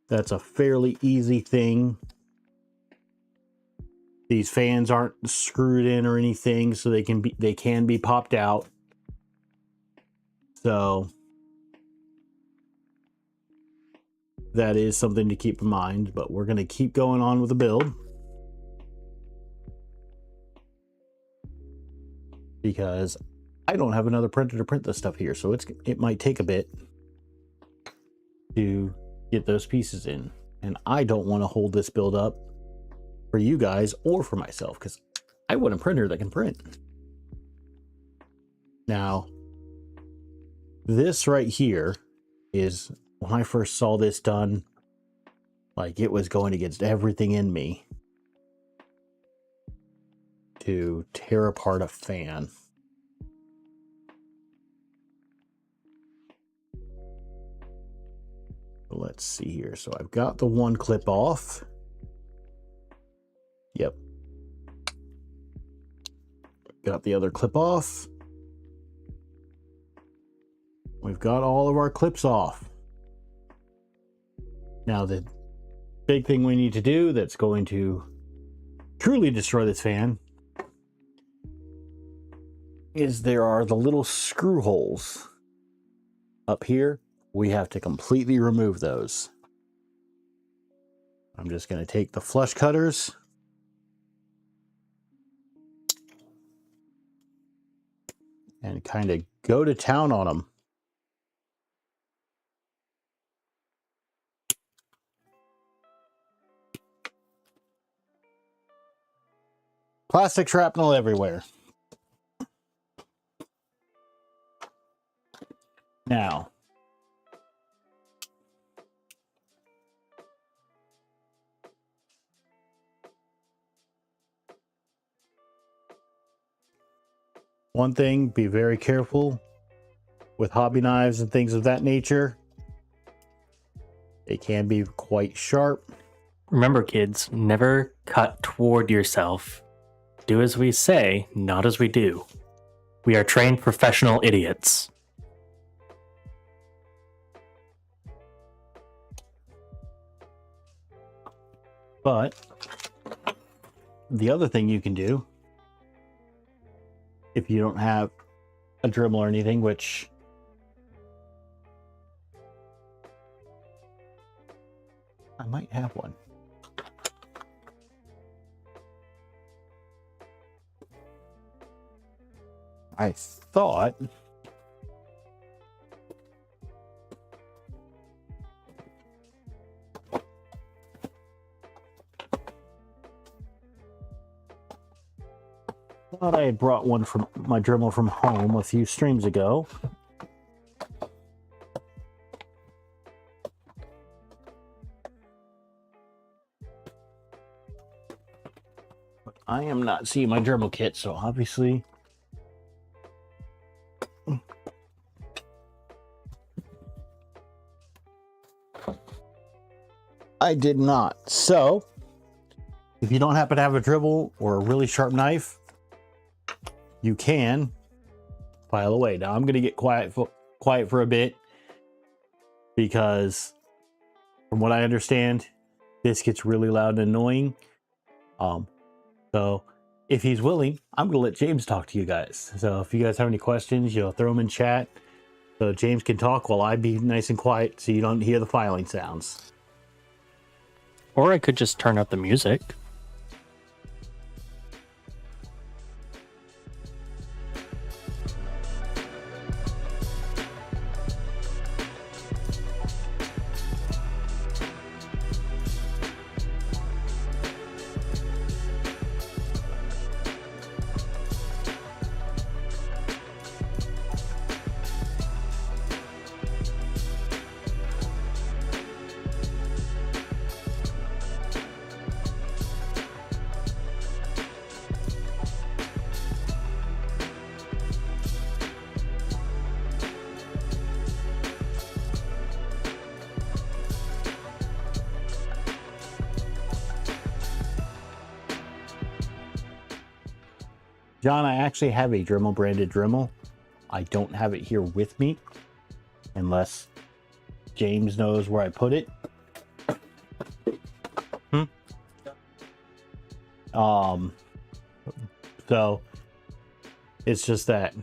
That's a fairly easy thing. These fans aren't screwed in or anything, so they can be popped out. So that is something to keep in mind, but we're going to keep going on with the build because I don't have another printer to print this stuff here, so it might take a bit to get those pieces in, and I don't want to hold this build up for you guys or for myself because I want a printer that can print. Now, this right here is when I first saw this done, like it was going against everything in me to tear apart a fan. Let's see here. So I've got the one clip off. Yep. Got the other clip off. We've got all of our clips off. Now the big thing we need to do that's going to truly destroy this fan is there are the little screw holes up here. We have to completely remove those. I'm just going to take the flush cutters and kind of go to town on them. Plastic shrapnel everywhere. Now, one thing, be very careful with hobby knives and things of that nature. They can be quite sharp. Remember, kids, never cut toward yourself. Do as we say, not as we do. We are trained professional idiots. But the other thing you can do, if you don't have a Dremel or anything, which I might have one. I thought I had brought one from my Dremel from home a few streams ago. But I am not seeing my Dremel kit, so obviously I did not. So if you don't happen to have a Dremel or a really sharp knife, you can file away. Now I'm going to get quiet for a bit, because from what I understand, this gets really loud and annoying. So if he's willing, I'm going to let James talk to you guys. So if you guys have any questions, throw them in chat so James can talk while I be nice and quiet so you don't hear the filing sounds. Or I could just turn up the music. John, I actually have a Dremel branded Dremel. I don't have it here with me, unless James knows where I put it. So it's just that,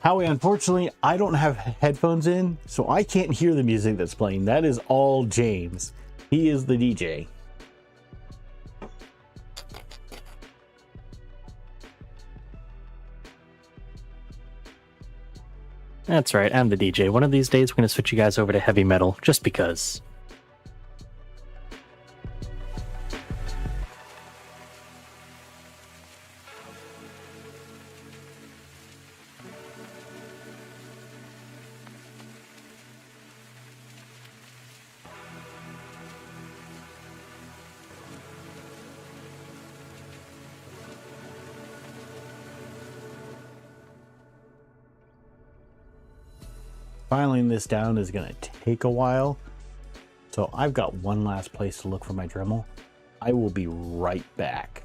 Howie, unfortunately, I don't have headphones in, so I can't hear the music that's playing. That is all James. He is the DJ. That's right, I'm the DJ. One of these days, we're going to switch you guys over to heavy metal, just because. Filing this down is going to take a while, so I've got one last place to look for my Dremel. I will be right back.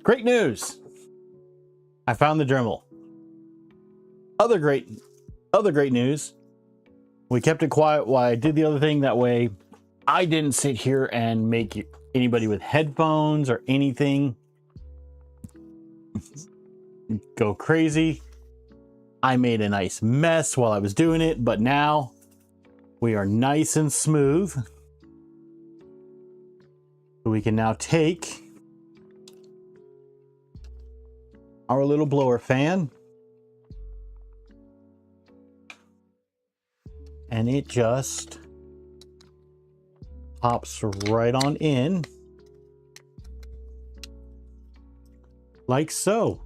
Great news! I found the Dremel. Other great news. We kept it quiet while I did the other thing. That way I didn't sit here and make anybody with headphones or anything go crazy. I made a nice mess while I was doing it, but now we are nice and smooth. So we can now take our little blower fan and it just pops right on in like so.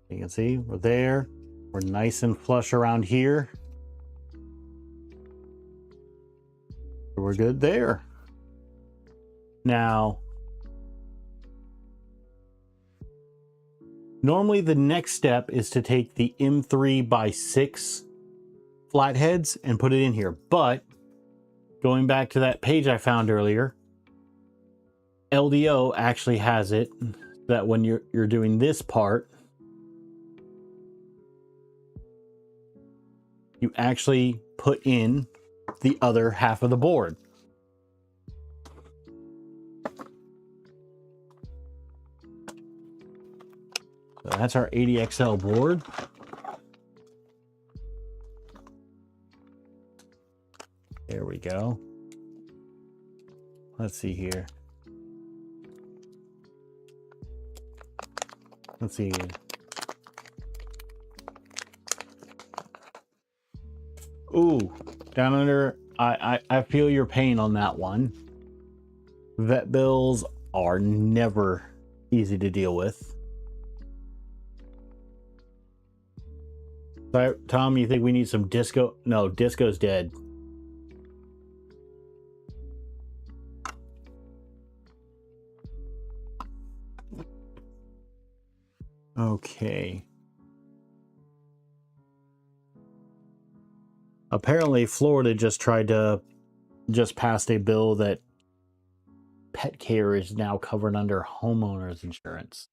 You can see we're there. We're nice and flush around here. We're good there. Now, normally the next step is to take the M3x6 flatheads and put it in here. But going back to that page I found earlier, LDO actually has it that when you're doing this part, you actually put in the other half of the board. So that's our 80XL board. There we go. Let's see here. Let's see. Ooh, down under, I feel your pain on that one. Vet bills are never easy to deal with. So, Tom, you think we need some disco? No, disco's dead. Okay. Apparently, Florida just passed a bill that pet care is now covered under homeowners insurance.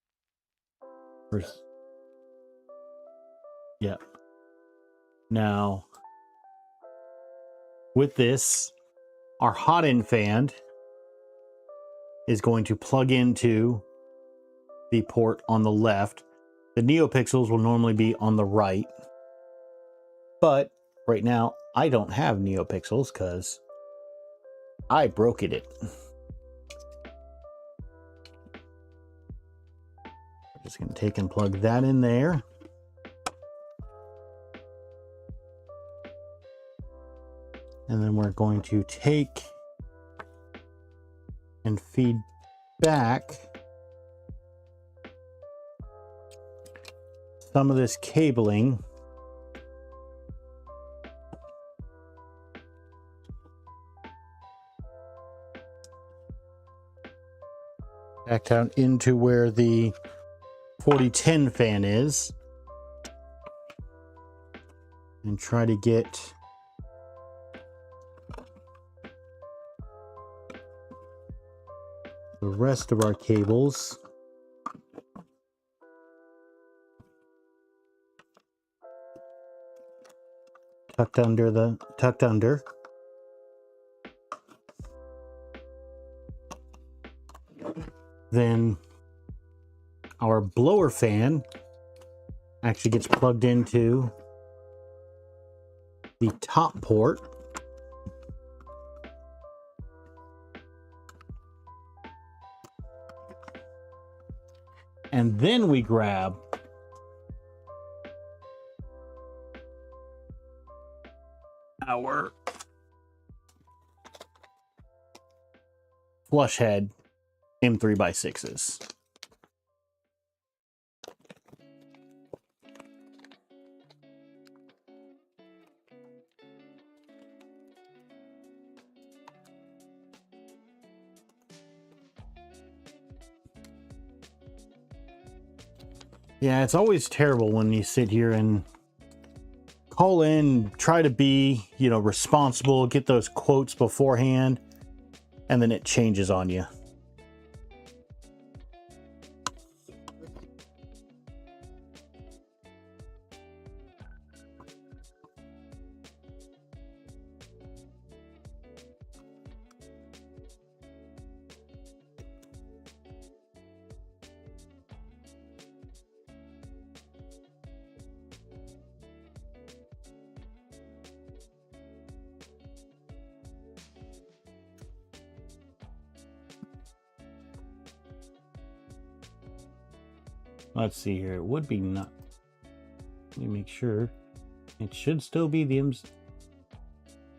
Yep. Now, with this, our hot end fan is going to plug into the port on the left. The NeoPixels will normally be on the right. But right now, I don't have NeoPixels because I broke it. I'm just going to take and plug that in there. And then we're going to take and feed back some of this cabling back down into where the 4010 fan is and try to get the rest of our cables tucked under. Then our blower fan actually gets plugged into the top port. And then we grab our flush head M3x6s. Yeah, it's always terrible when you sit here and call in, try to be, responsible, get those quotes beforehand, and then it changes on you. Let's see here. It would be not. Let me make sure. It should still be the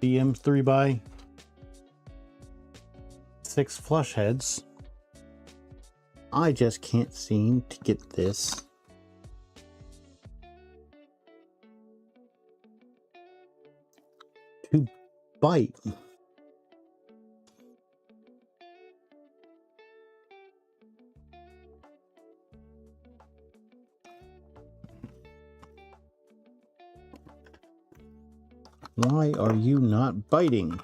M3x6 flush heads. I just can't seem to get this to bite. Why are you not biting?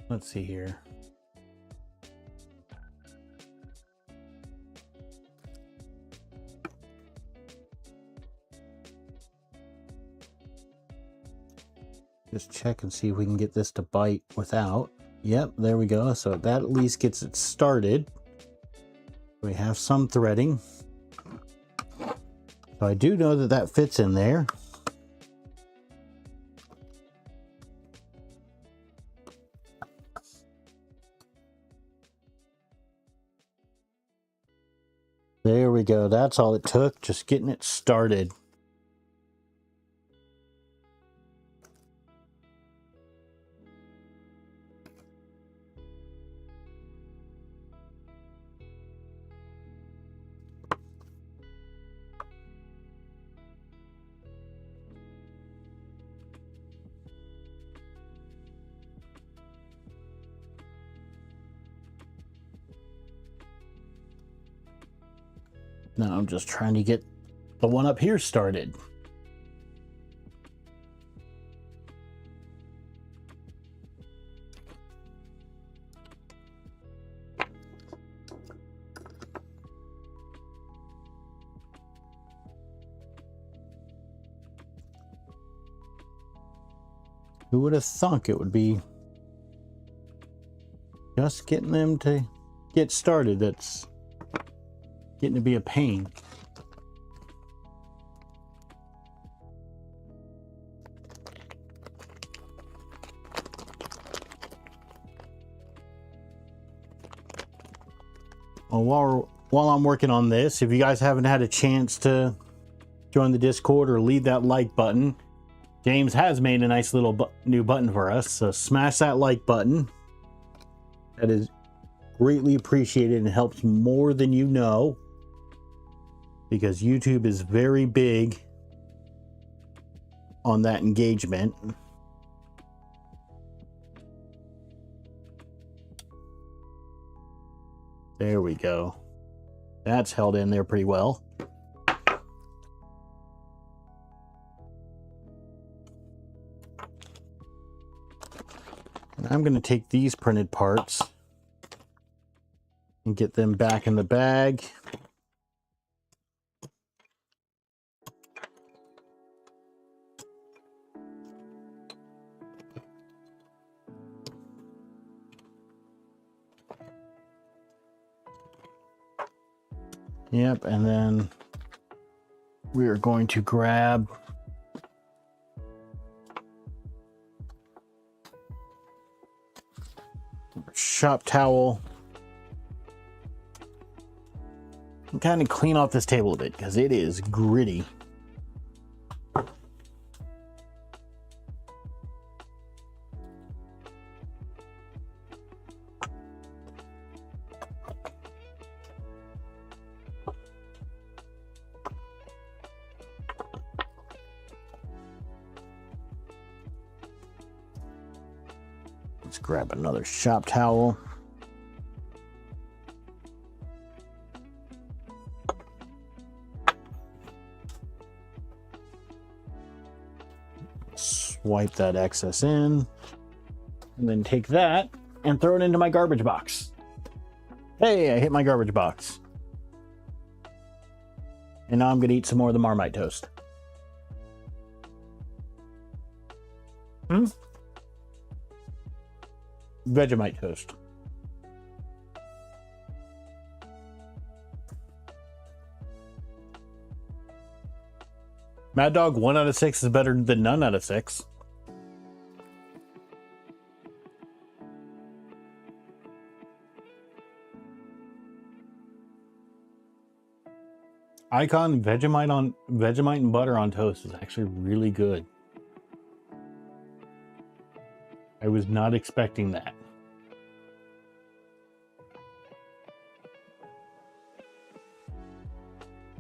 Let's see here. Just check and see if we can get this to bite without. Yep, there we go. So that at least gets it started. We have some threading. So I do know that that fits in there. There we go. That's all it took, just getting it started. Now I'm just trying to get the one up here started. Who would have thunk it would be just getting them to get started that's getting to be a pain. Well, while I'm working on this, if you guys haven't had a chance to join the Discord or leave that like button, James has made a nice little new button for us, so smash that like button. That is greatly appreciated and helps more than you know, because YouTube is very big on that engagement. There we go. That's held in there pretty well. And I'm going to take these printed parts and get them back in the bag. Yep, and then we are going to grab shop towel and kind of clean off this table a bit because it is gritty. Let's grab another shop towel. Swipe that excess in, and then take that and throw it into my garbage box. Hey, I hit my garbage box. And now I'm gonna eat some more of the Marmite toast. Vegemite toast. Mad Dog, 1 out of 6 is better than none out of 6. Icon Vegemite and butter on toast is actually really good. I was not expecting that.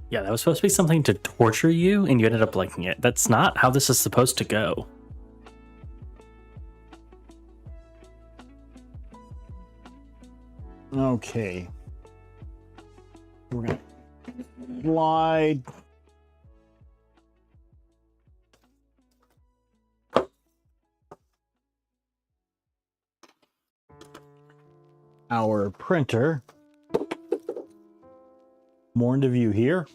Yeah, that was supposed to be something to torture you, and you ended up liking it. That's not how this is supposed to go. Okay. We're gonna slide our printer more into view here.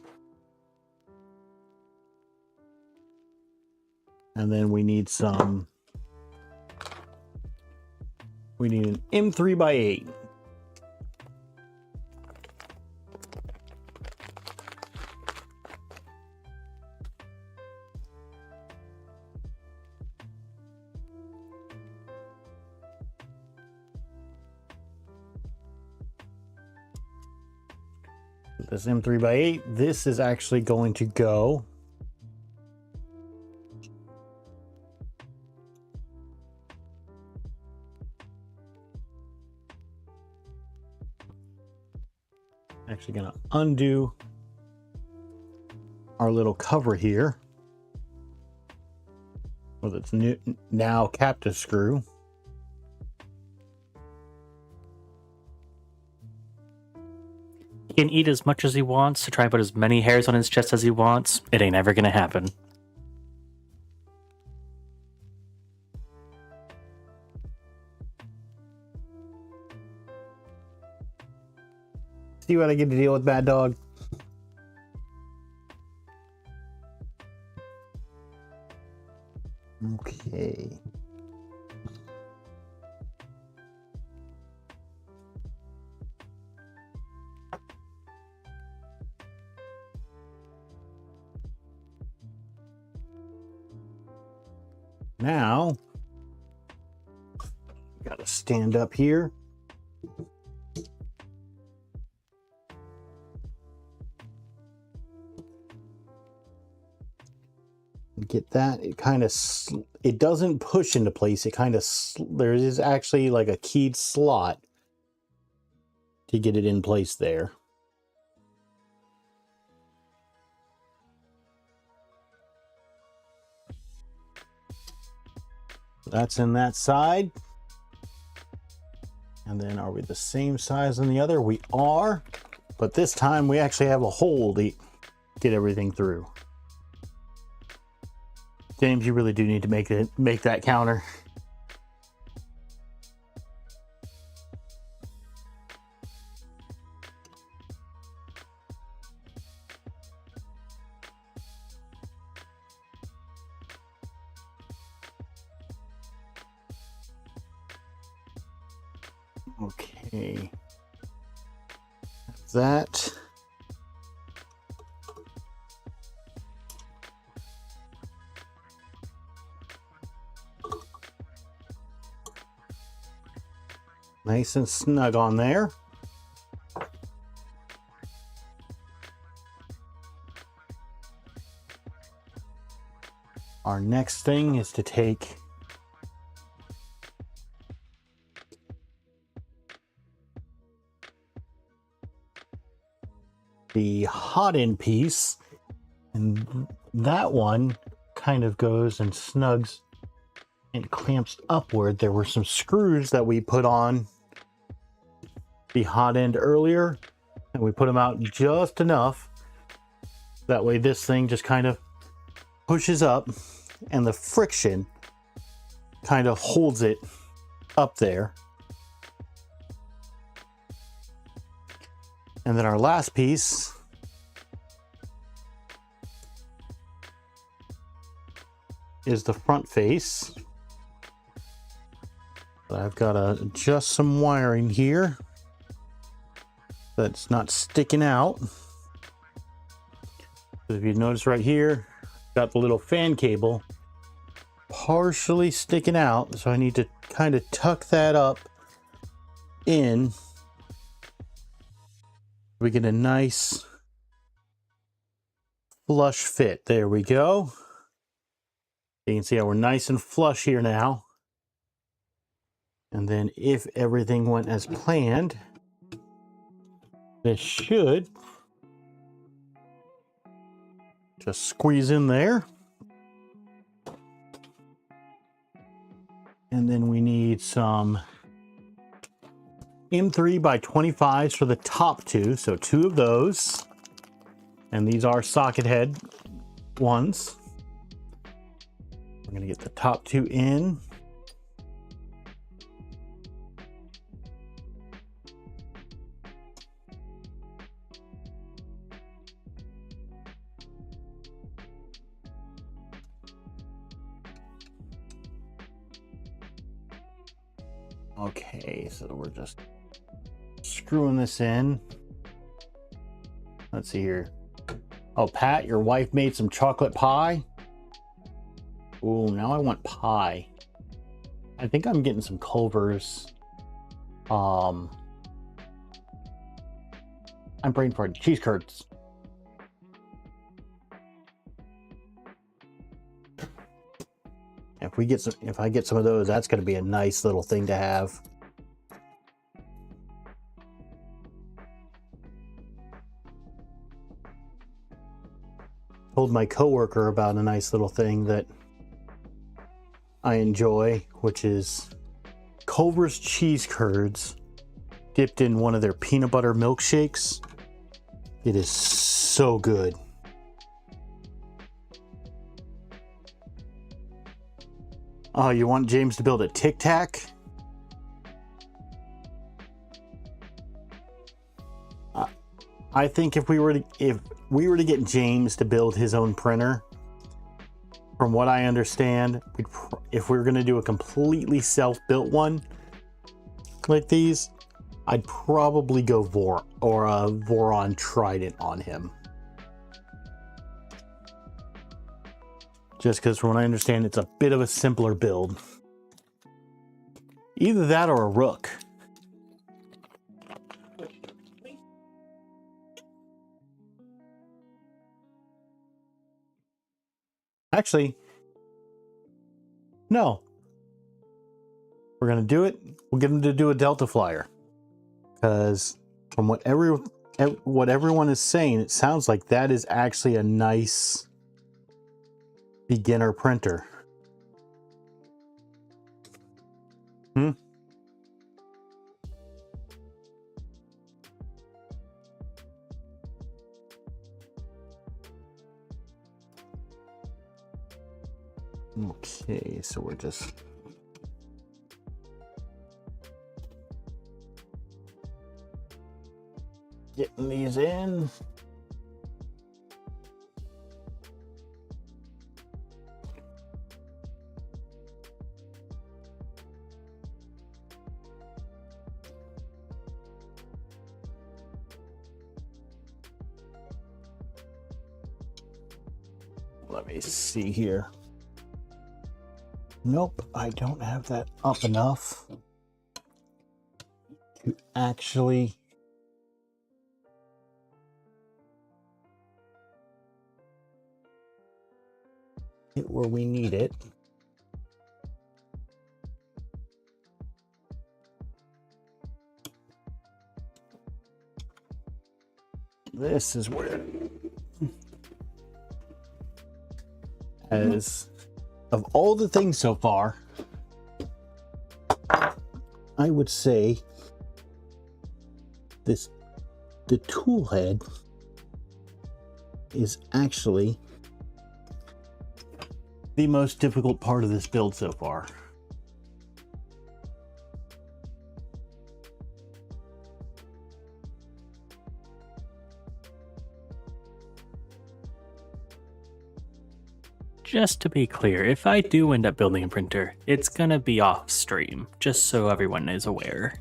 And then we need an M3 by 8. This M3 by 8, this is actually going to go actually going to undo our little cover here with its new now captive screw. He can eat as much as he wants to try and put as many hairs on his chest as he wants. It ain't ever gonna happen. See what I get to deal with, Bad Dog? Okay. Now, gotta stand up here. Get that. It kind of, it doesn't push into place. It kind of, there is actually like a keyed slot to get it in place there. That's in that side. And then are we the same size on the other? We are, but this time we actually have a hole to get everything through. James, you really do need to make that counter. Okay. That. Nice and snug on there. Our next thing is to take the hot end piece, and that one kind of goes and snugs and clamps upward. There were some screws that we put on the hot end earlier, and we put them out just enough. That way this thing just kind of pushes up, and the friction kind of holds it up there. And then our last piece is the front face. I've got to adjust some wiring here that's not sticking out. If you notice right here, got the little fan cable partially sticking out, so I need to kind of tuck that up in. We get a nice flush fit. There we go. You can see how we're nice and flush here now. And then if everything went as planned, this should just squeeze in there. And then we need some M3 by 25s for the top two. So 2 of those. And these are socket head ones. We're going to get the top 2 in. Okay, so we're just screwing this in. Let's see here. Oh, Pat, your wife made some chocolate pie. Oh, now I want pie. I think I'm getting some Culver's. I'm brain farting. Cheese curds. If I get some of those, that's going to be a nice little thing to have. Told my coworker about a nice little thing that I enjoy, which is Culver's cheese curds dipped in one of their peanut butter milkshakes. It is so good. Oh, you want James to build a Tic Tac? I think if we were to get James to build his own printer, from what I understand, if we were going to do a completely self-built one like these, I'd probably go Voron Trident on him. Just because from what I understand, it's a bit of a simpler build. Either that or a rook. Actually, no. We're going to do it. We'll get him to do a Delta Flyer. Because from what everyone is saying, it sounds like that is actually a nice beginner printer. Okay, so we're just getting these in. Let me see here. Nope, I don't have that up enough to actually get where we need it. This is where, as of all the things so far, I would say the tool head is actually the most difficult part of this build so far. Just to be clear, if I do end up building a printer, it's gonna be off stream, just so everyone is aware.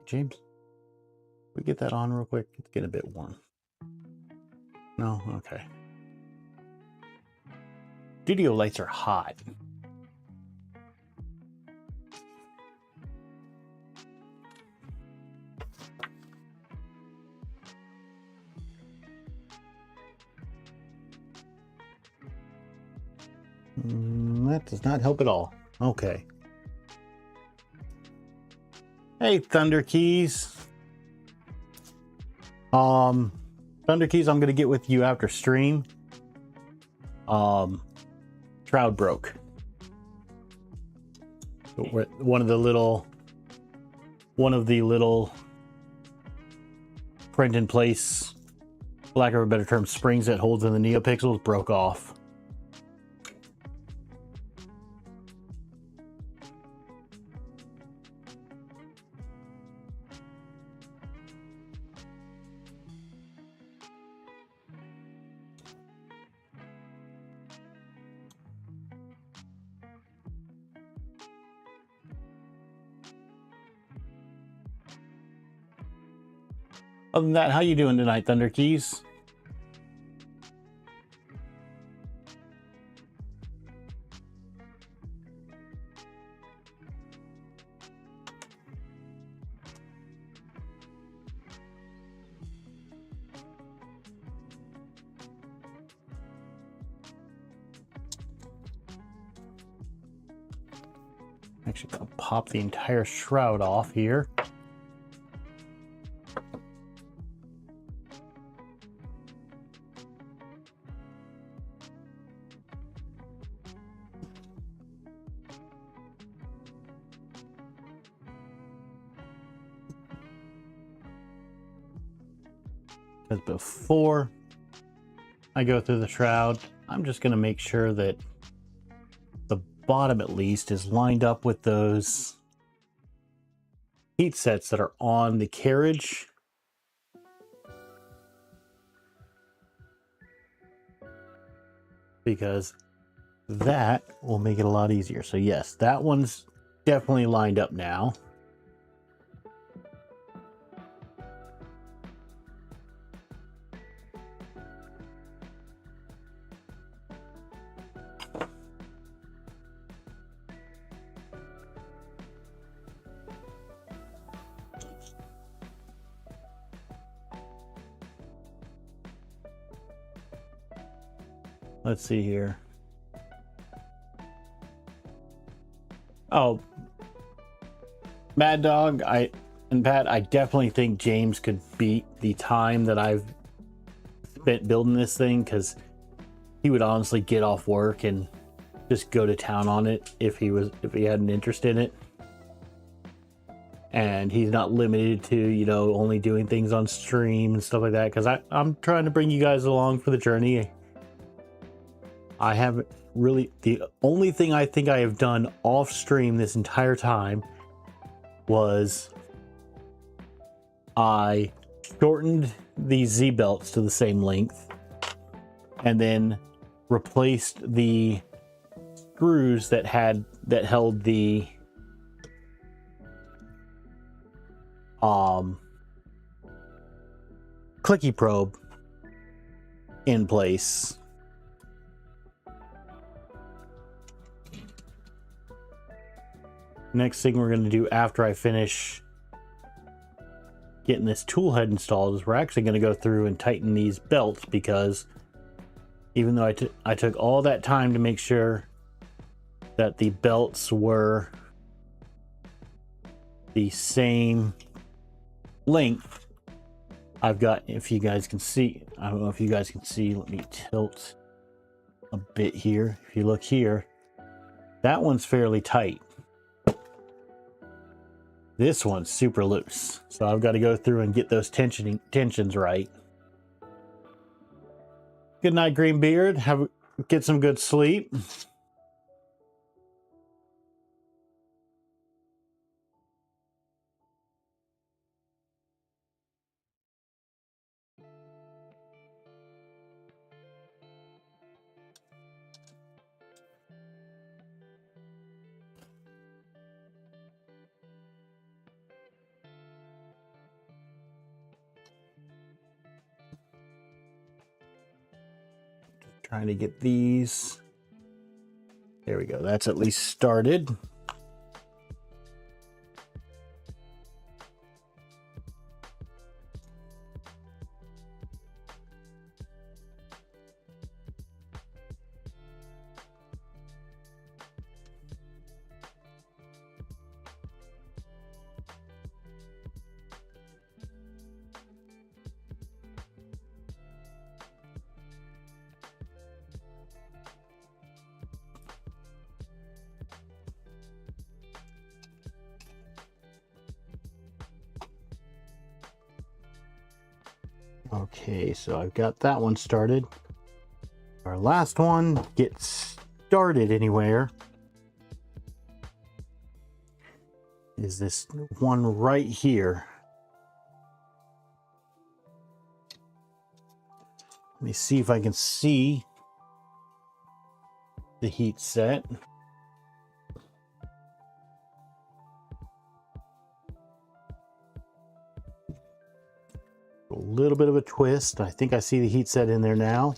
James, we get that on real quick. It's getting a bit warm. No? Okay. Studio lights are hot. That does not help at all. Okay. Hey, Thunder Keys. Thunder Keys, I'm gonna get with you after stream. Shroud broke. One of the little print in place, for lack of a better term, springs that holds in the NeoPixels broke off. Other than that, how you doing tonight, Thunder Keys? Actually, gonna pop the entire shroud off here. Because before I go through the shroud, I'm just going to make sure that the bottom at least is lined up with those heat sets that are on the carriage. Because that will make it a lot easier. So yes, that one's definitely lined up now. Let's see here. Oh, Mad Dog, and Pat, I definitely think James could beat the time that I've spent building this thing, because he would honestly get off work and just go to town on it if he had an interest in it. And he's not limited to, you know, only doing things on stream and stuff like that, because I'm trying to bring you guys along for the journey. I haven't really, the only thing I think I have done off stream this entire time was I shortened the Z belts to the same length and then replaced the screws that held the clicky probe in place. Next thing we're going to do after I finish getting this tool head installed is we're actually going to go through and tighten these belts, because even though I took all that time to make sure that the belts were the same length, I've got, if you guys can see, I don't know if you guys can see, let me tilt a bit here. If you look here, that one's fairly tight. This one's super loose, so I've got to go through and get those tensions right. Good night, Greenbeard. Get some good sleep. Trying to get these. There we go. That's at least started. Okay, so I've got that one started. Our last one gets started anywhere is this one right here. Let me see if I can see the heat set. A little bit of a twist. I think I see the heat set in there now.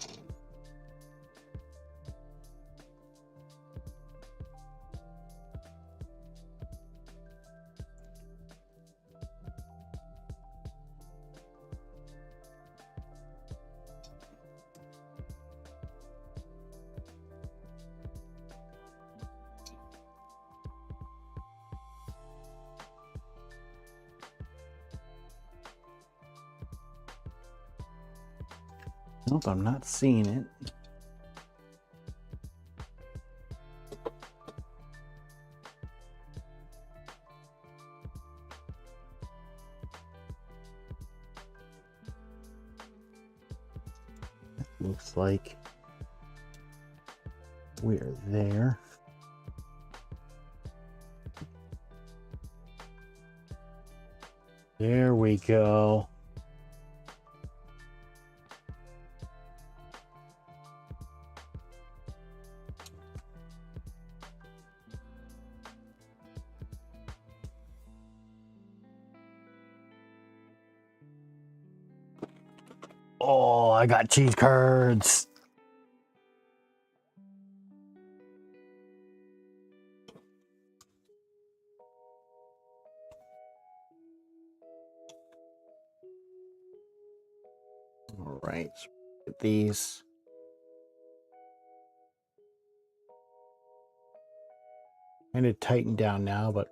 Nope, I'm not seeing it. Looks like we're there. There we go. Oh, I got cheese curds. All right, so get these. Kind of tighten down now, but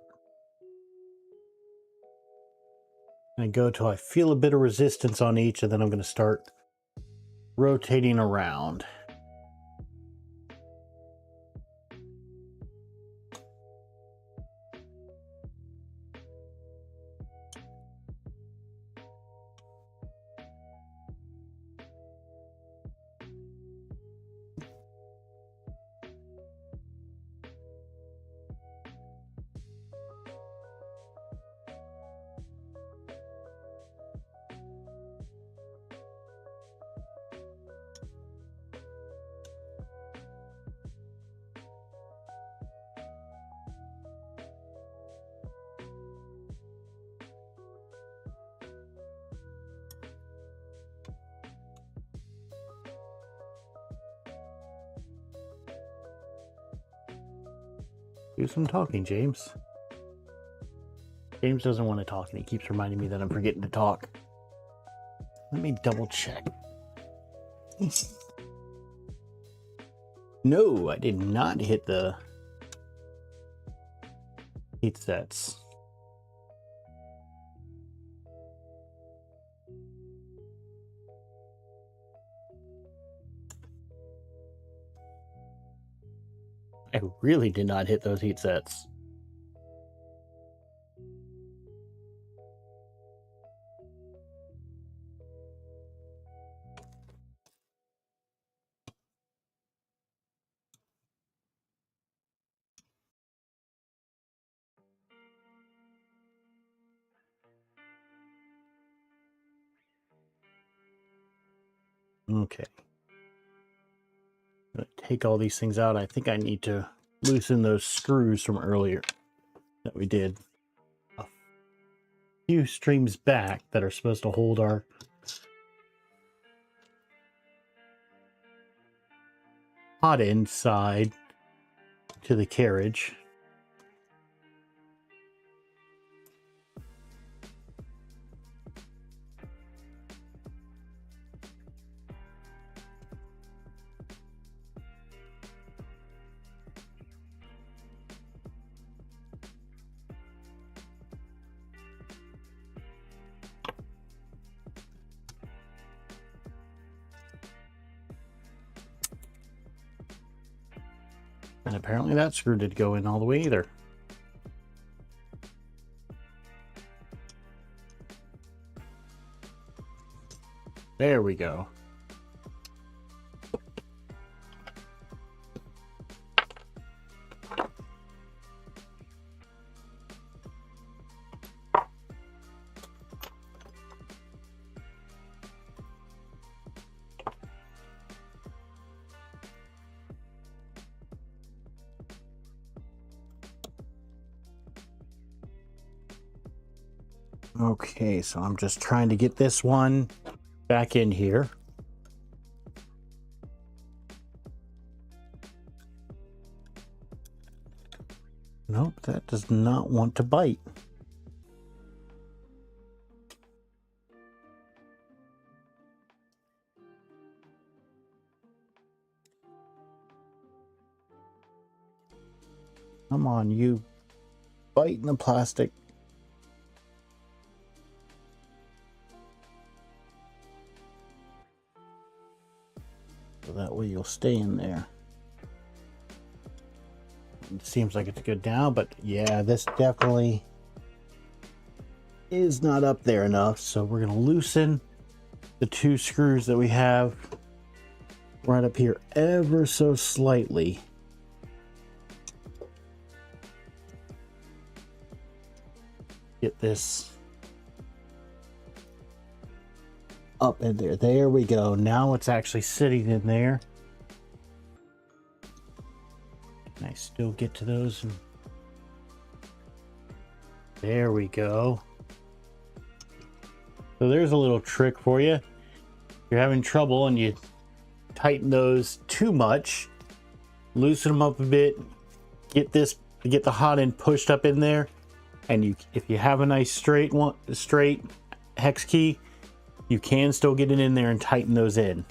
I'm going to go till I feel a bit of resistance on each, and then I'm going to start rotating around. Do some talking, James. James doesn't want to talk, and he keeps reminding me that I'm forgetting to talk. Let me double check. No, I did not hit the heat sets. I really did not hit those heat sets. Okay. I'm gonna take all these things out. I think I need to loosen those screws from earlier that we did a few streams back that are supposed to hold our hot end side to the carriage. And apparently that screw didn't go in all the way either. There we go. Okay, so I'm just trying to get this one back in here. Nope, that does not want to bite. Come on, you bite in the plastic. So that way you'll stay in there. It seems like it's good now, but yeah, this definitely is not up there enough. So we're gonna loosen the two screws that we have right up here ever so slightly. Get this up in there. There we go. Now it's actually sitting in there. Can I still get to those? There we go. So there's a little trick for you. you're having trouble and you tighten those too much, loosen them up a bit, get the hot end pushed up in there, and if you have a nice straight hex key, you can still get it in there and tighten those in.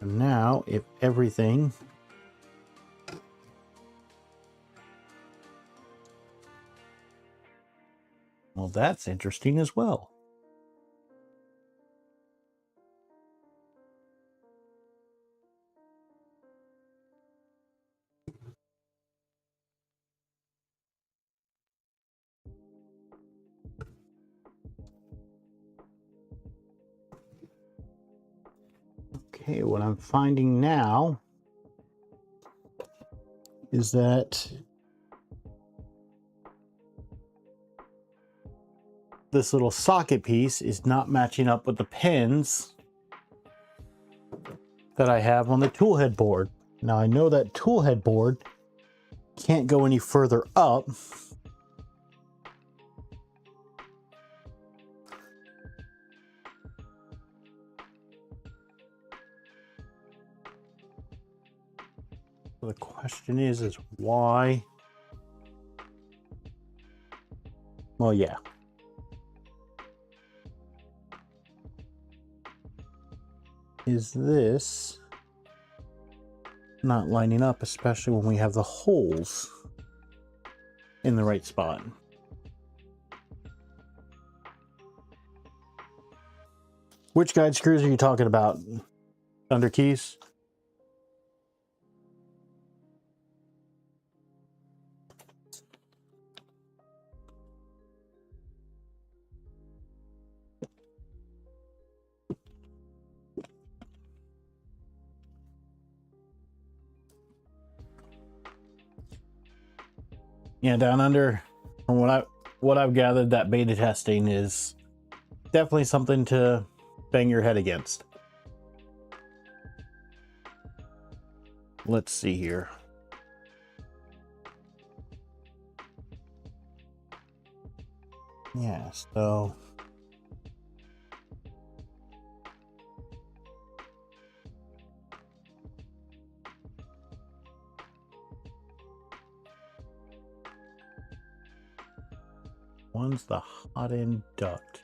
And now, if everything well, that's interesting as well. Okay, what I'm finding now is that this little socket piece is not matching up with the pins that I have on the tool head board. Now I know that tool head board can't go any further up. So the question is why? Well, yeah. Is this not lining up, especially when we have the holes in the right spot? Which guide screws are you talking about? Under keys? Yeah, down under, from what I've gathered, that beta testing is definitely something to bang your head against. Let's see here. Yeah, so one's the hot end duct.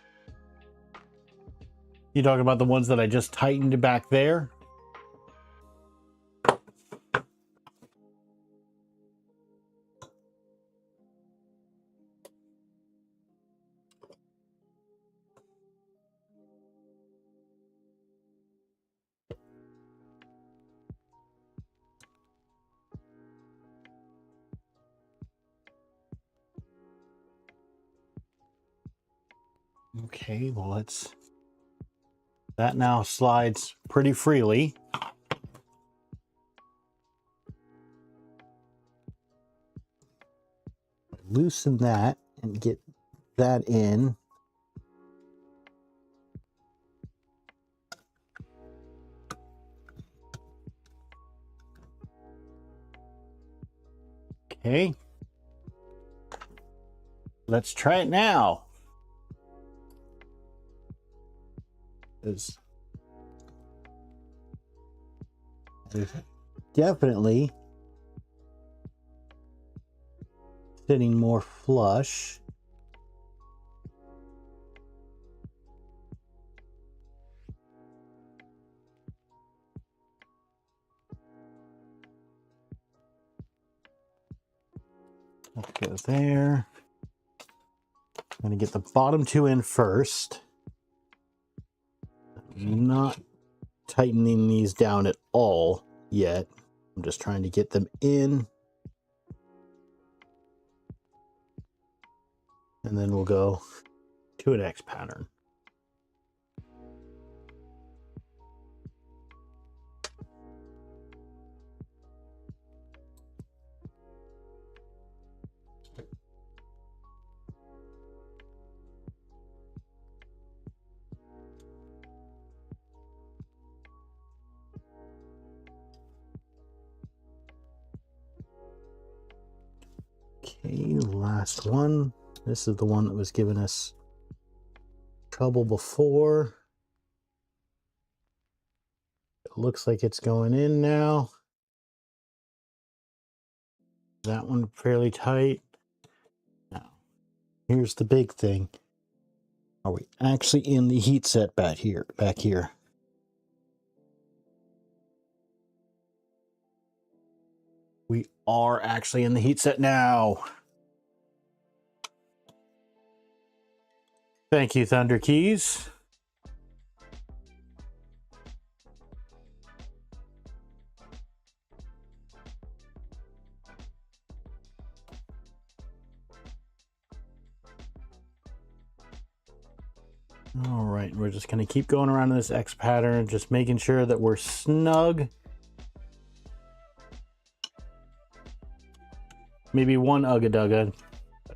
You talking about the ones that I just tightened back there? Okay, well, that now slides pretty freely. Loosen that and get that in. Okay. Let's try it now. There's definitely sitting more flush. Let's go there. I'm going to get the bottom two in first. I'm not tightening these down at all yet. I'm just trying to get them in. And then we'll go to an X pattern. Okay, last one. This is the one that was giving us trouble before. It looks like it's going in now. That one fairly tight. Now, here's the big thing. Are we actually in the heat set back here? We are actually in the heat set now. Thank you, Thunder Keys. All right, we're just going to keep going around in this X pattern, just making sure that we're snug. Maybe one ugga-dugga,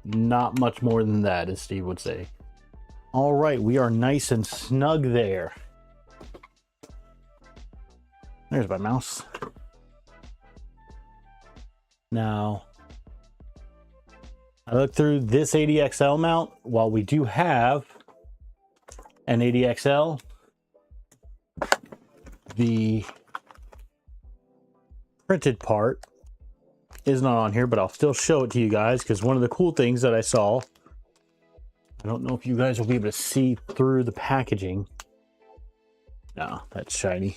not much more than that, as Steve would say. All right, we are nice and snug there. There's my mouse. Now, I looked through this 80XL mount. While we do have an 80XL, the printed part is not on here, but I'll still show it to you guys because one of the cool things that I saw, I don't know if you guys will be able to see through the packaging. No, that's shiny.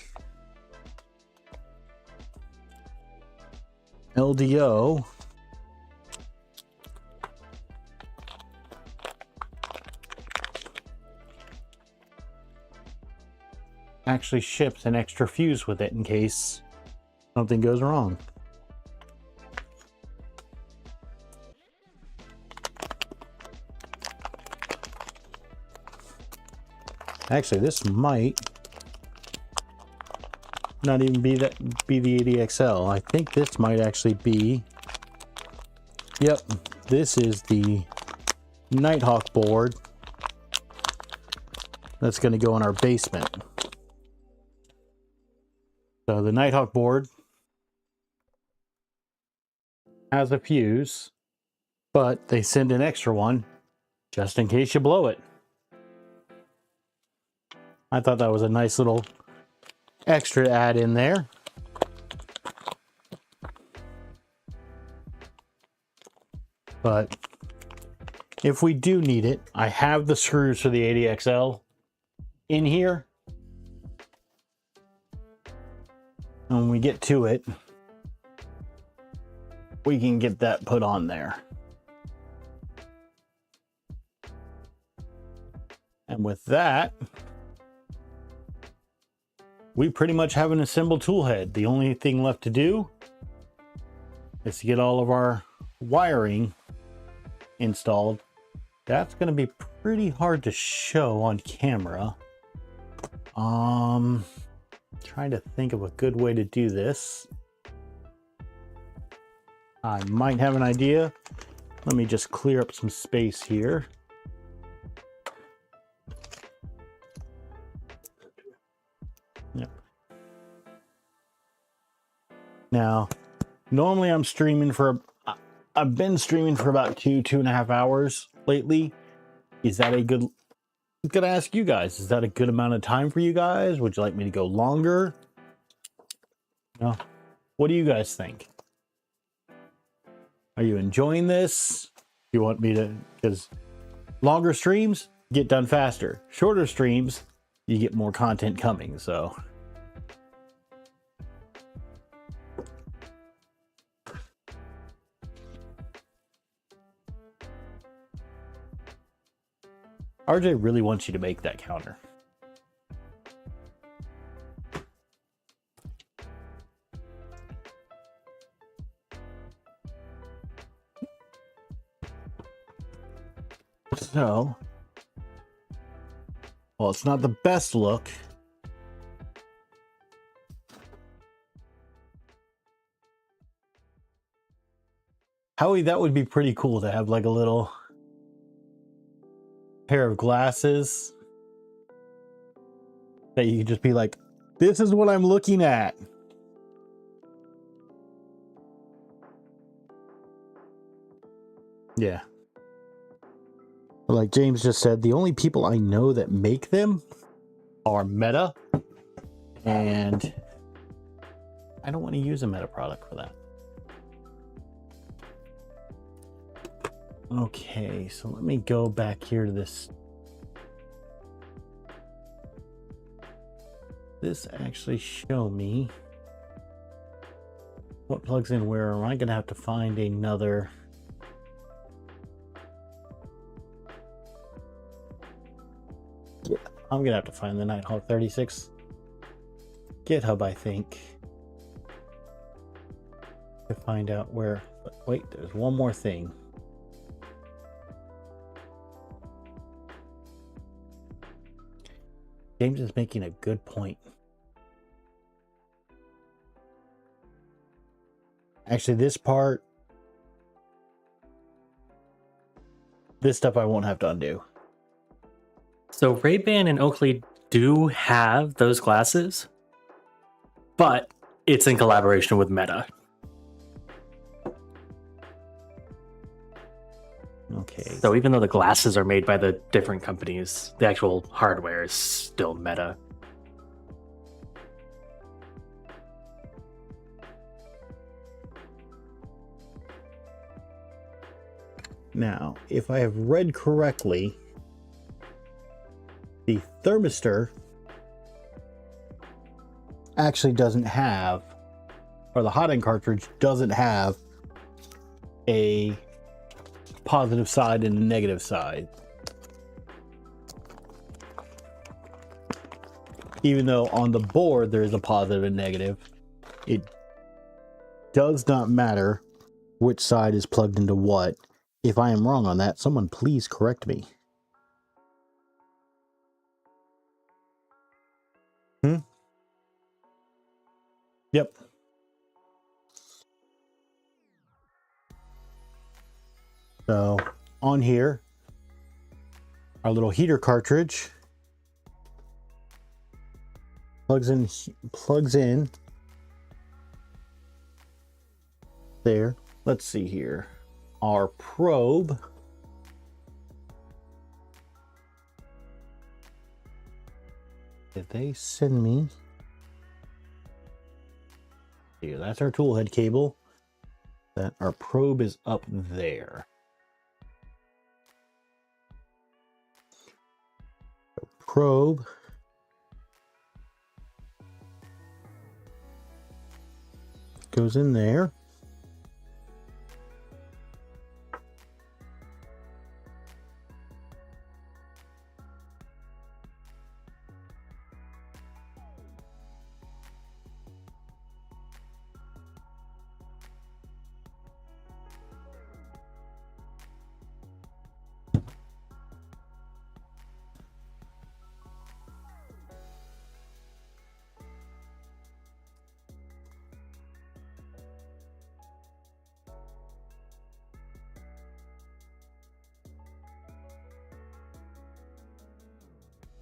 LDO actually ships an extra fuse with it in case something goes wrong. Actually, this might not even be the 80XL. I think this might actually be, yep, this is the Nighthawk board that's going to go in our basement. So the Nighthawk board has a fuse, but they send an extra one just in case you blow it. I thought that was a nice little extra to add in there. But if we do need it, I have the screws for the 80XL in here. And when we get to it, we can get that put on there. And with that, we pretty much have an assembled tool head. The only thing left to do is to get all of our wiring installed. That's going to be pretty hard to show on camera. Trying to think of a good way to do this. I might have an idea. Let me just clear up some space here. Yep. Now, normally I'm streaming for, I've been streaming for about 2.5 hours lately. Is that a good, I'm gonna ask you guys, is that a good amount of time for you guys? Would you like me to go longer? No. What do you guys think? Are you enjoying this? You want me to, because longer streams get done faster. Shorter streams, you get more content coming, so. RJ really wants you to make that counter. So, well, it's not the best look. Howie, that would be pretty cool to have like a little pair of glasses that you could just be like, this is what I'm looking at. Yeah, Like James just said, the only people I know that make them are Meta, and I don't want to use a Meta product for that. Okay, so let me go back here to this. This actually show me what plugs in where. Am I going to have to find another? Yeah, I'm going to have to find the Nighthawk 36 GitHub, I think, to find out where. But wait, there's one more thing. James is making a good point. Actually, this part, this stuff I won't have to undo. So Ray-Ban and Oakley do have those glasses, but it's in collaboration with Meta. Okay. So even though the glasses are made by the different companies, the actual hardware is still Meta. Now, if I have read correctly, the thermistor actually doesn't have, or the hot end cartridge doesn't have a positive side and a negative side. Even though on the board there is a positive and negative, it does not matter which side is plugged into what. If I am wrong on that, someone please correct me. Yep. So on here, our little heater cartridge plugs in there. Let's see here. Our probe did they send me here? That's our tool head cable. That our probe is up there. So probe goes in there.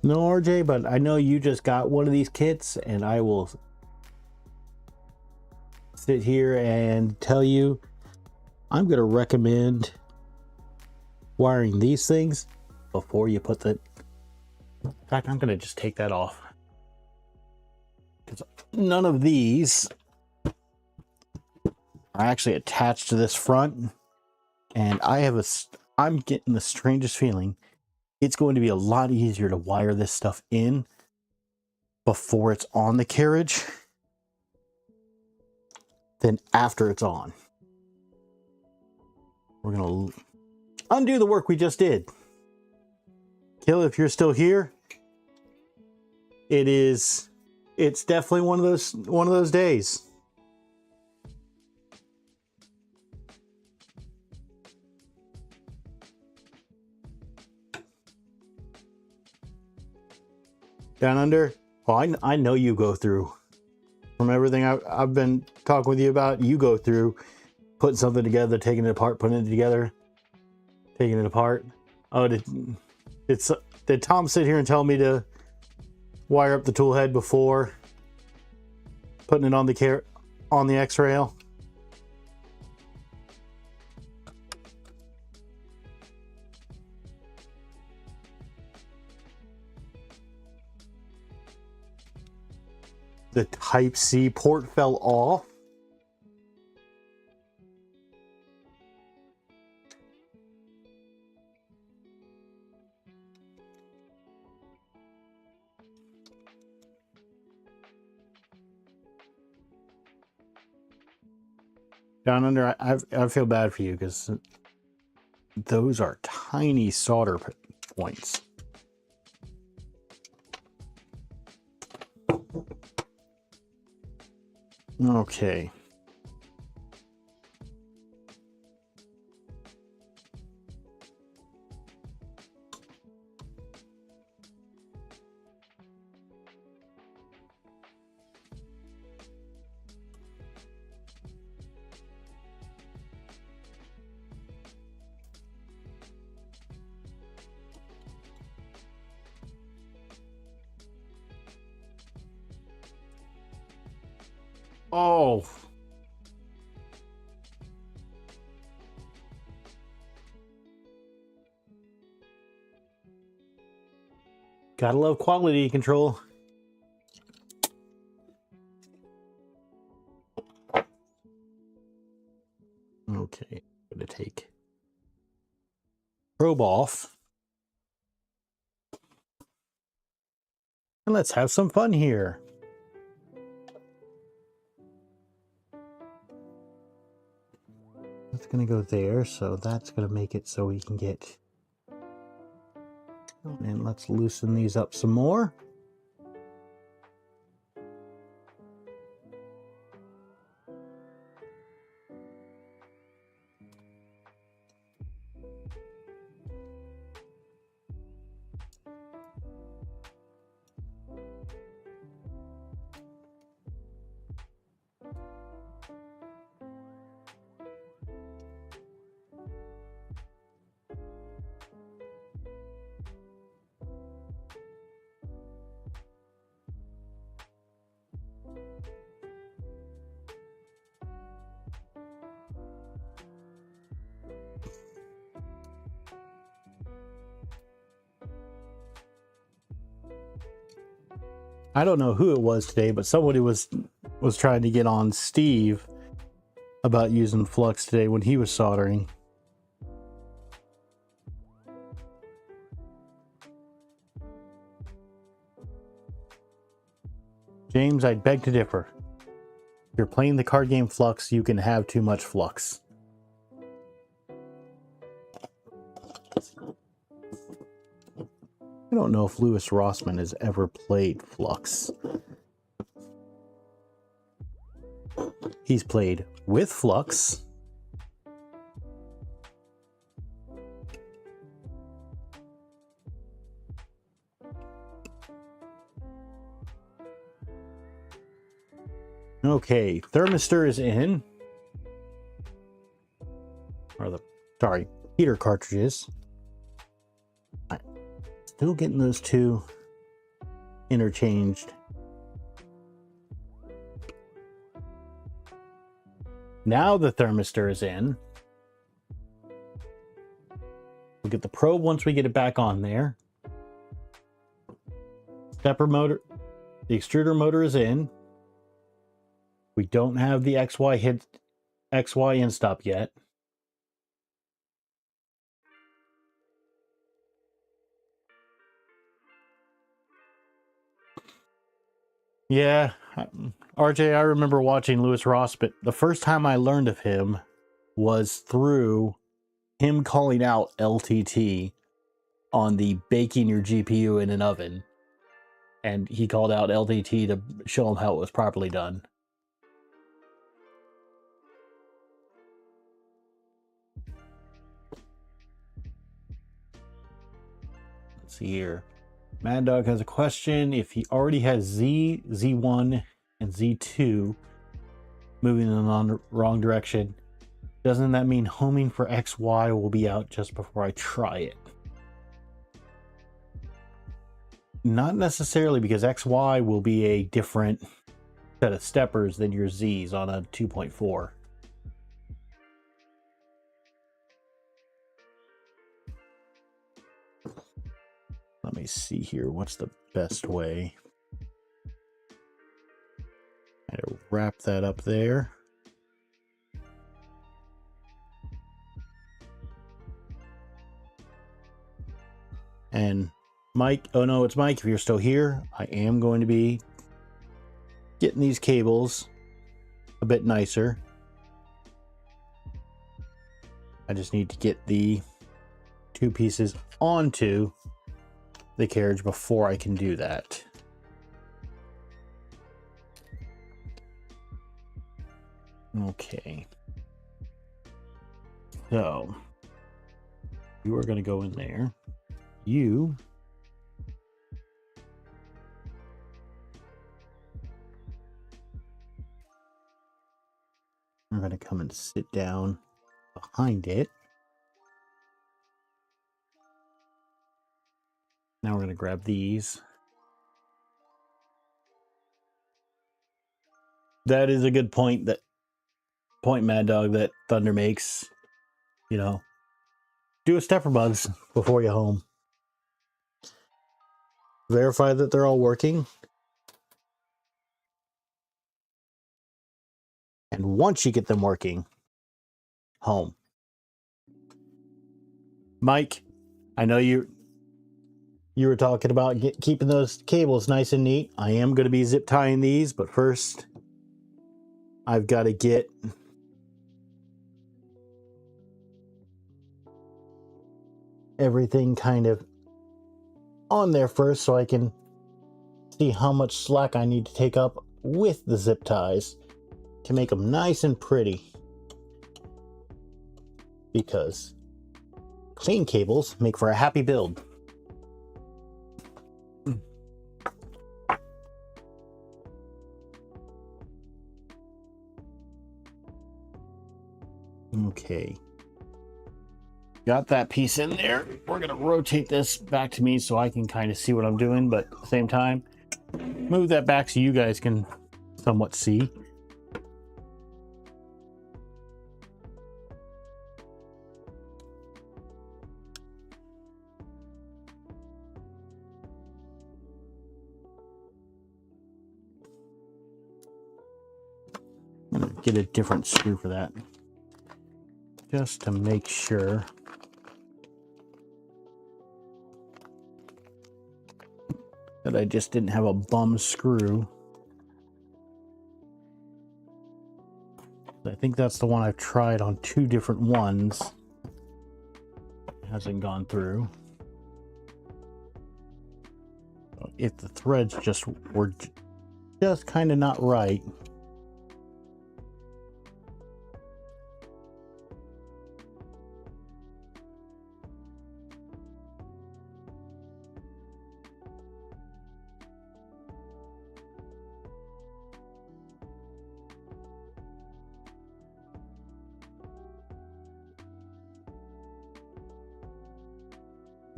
No, RJ, but I know you just got one of these kits, and I will sit here and tell you I'm going to recommend wiring these things before you put the... In fact, I'm going to just take that off, because none of these are actually attached to this front, and I'm getting the strangest feeling. It's going to be a lot easier to wire this stuff in before it's on the carriage than after it's on. We're going to undo the work we just did. Kill, if you're still here, it's definitely one of those days. Down under? Well, I know you go through. From everything I've been talking with you about, you go through putting something together, taking it apart, putting it together, taking it apart. Oh, did Tom sit here and tell me to wire up the tool head before putting it on the X-rail? The Type-C port fell off. Down under, I feel bad for you because those are tiny solder points. Okay. Oh. Gotta love quality control. Okay, I'm gonna take probe off. And let's have some fun here. That's gonna go there, so that's gonna make it so we can get... And let's loosen these up some more. I don't know who it was today, but somebody was trying to get on Steve about using flux today when he was soldering. James, I'd beg to differ. If you're playing the card game Flux, you can have too much flux. I don't know if Louis Rossman has ever played Flux. He's played with Flux. Okay, thermistor is in. Or sorry, heater cartridges. Still getting those two interchanged. Now the thermistor is in. We'll get the probe once we get it back on there. Stepper motor, the extruder motor is in. We don't have the XY end stop yet. Yeah, RJ, I remember watching Louis Ross, but the first time I learned of him was through him calling out LTT on the baking your GPU in an oven. And he called out LTT to show him how it was properly done. Let's see here. Mad Dog has a question. If he already has Z, Z1, and Z2 moving in the wrong direction, doesn't that mean homing for XY will be out just before I try it? Not necessarily, because XY will be a different set of steppers than your Z's on a 2.4. Let me see here. What's the best way? Kind of wrap that up there. And Mike, oh no, it's Mike. If you're still here, I am going to be getting these cables a bit nicer. I just need to get the two pieces onto the carriage before I can do that. Okay. So you are going to go in there. You are going to come and sit down behind it. Now we're going to grab these. That is a good point, Mad Dog, that Thunder makes. You know, do a stepper bugs before you home. Verify that they're all working. And once you get them working, home. Mike, I know you were talking about keeping those cables nice and neat. I am going to be zip tying these, but first I've got to get everything kind of on there first so I can see how much slack I need to take up with the zip ties to make them nice and pretty. Because clean cables make for a happy build. Okay. Got that piece in there. We're going to rotate this back to me so I can kind of see what I'm doing, but at the same time, move that back so you guys can somewhat see. I'm going to get a different screw for that, just to make sure. That I just didn't have a bum screw. I think that's the one I've tried on two different ones. It hasn't gone through. If the threads were just kind of not right.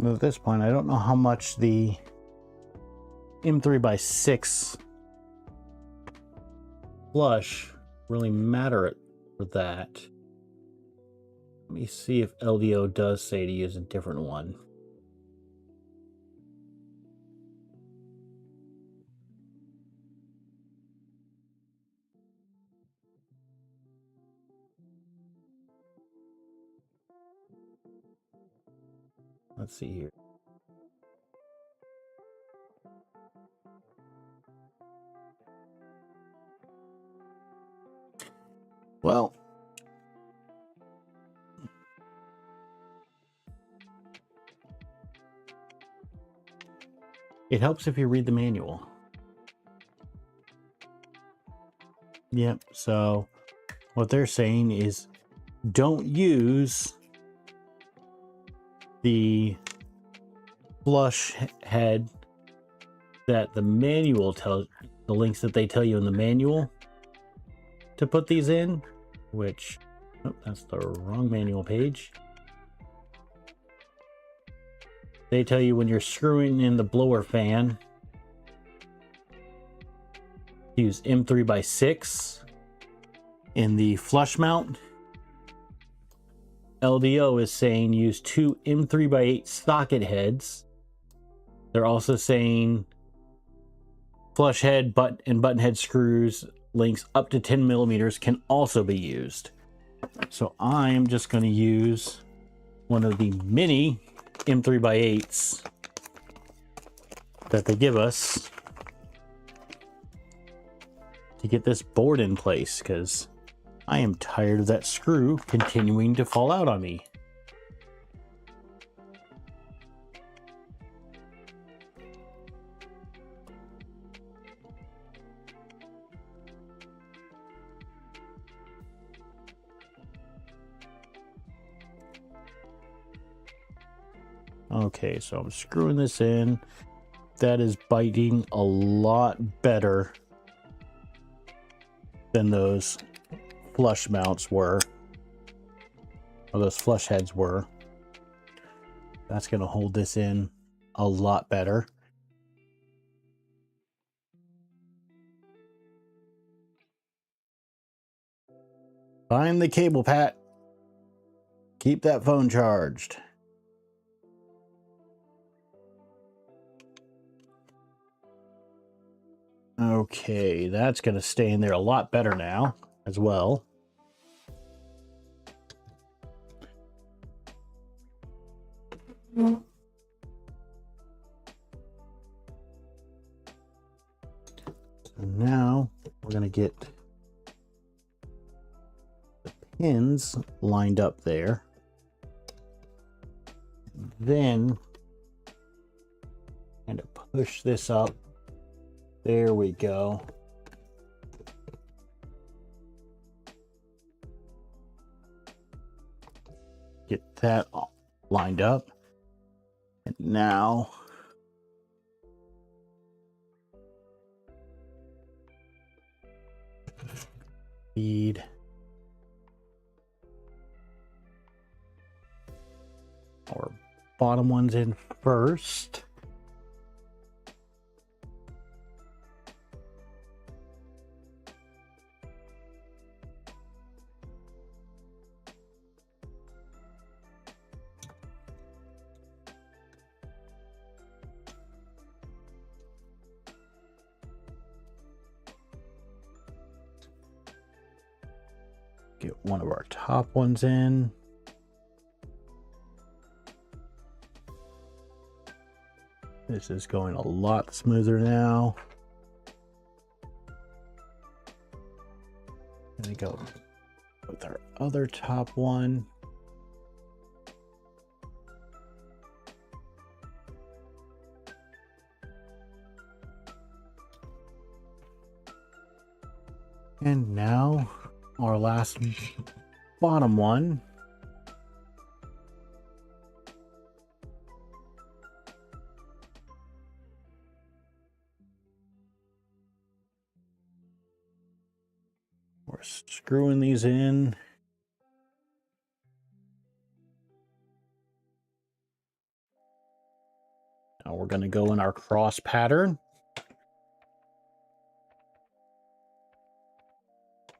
At this point, I don't know how much the M3x6 flush really matter for that. Let me see if LDO does say to use a different one. Let's see here. Well, it helps if you read the manual. Yep, so what they're saying is don't use the flush head that the manual tells, the links that they tell you in the manual to put these in, which, oh, that's the wrong manual page. They tell you when you're screwing in the blower fan, use M3x6 in the flush mount. LDO is saying use two M3x8 socket heads. They're also saying flush head and button head screws lengths up to 10 millimeters can also be used. So I'm just going to use one of the mini M3x8s that they give us to get this board in place, because I am tired of that screw continuing to fall out on me. Okay, so I'm screwing this in. That is biting a lot better than those flush mounts were, or those flush heads were. That's going to hold this in a lot better. Find the cable, Pat. Keep that phone charged. Okay, that's going to stay in there a lot better now as well. So now we're going to get the pins lined up there. Then kind of push this up. There we go. Get that lined up. And now feed our bottom ones in first. Get one of our top ones in. This is going a lot smoother now. Gonna go with our other top one. And now our last bottom one. We're screwing these in. Now we're going to go in our cross pattern.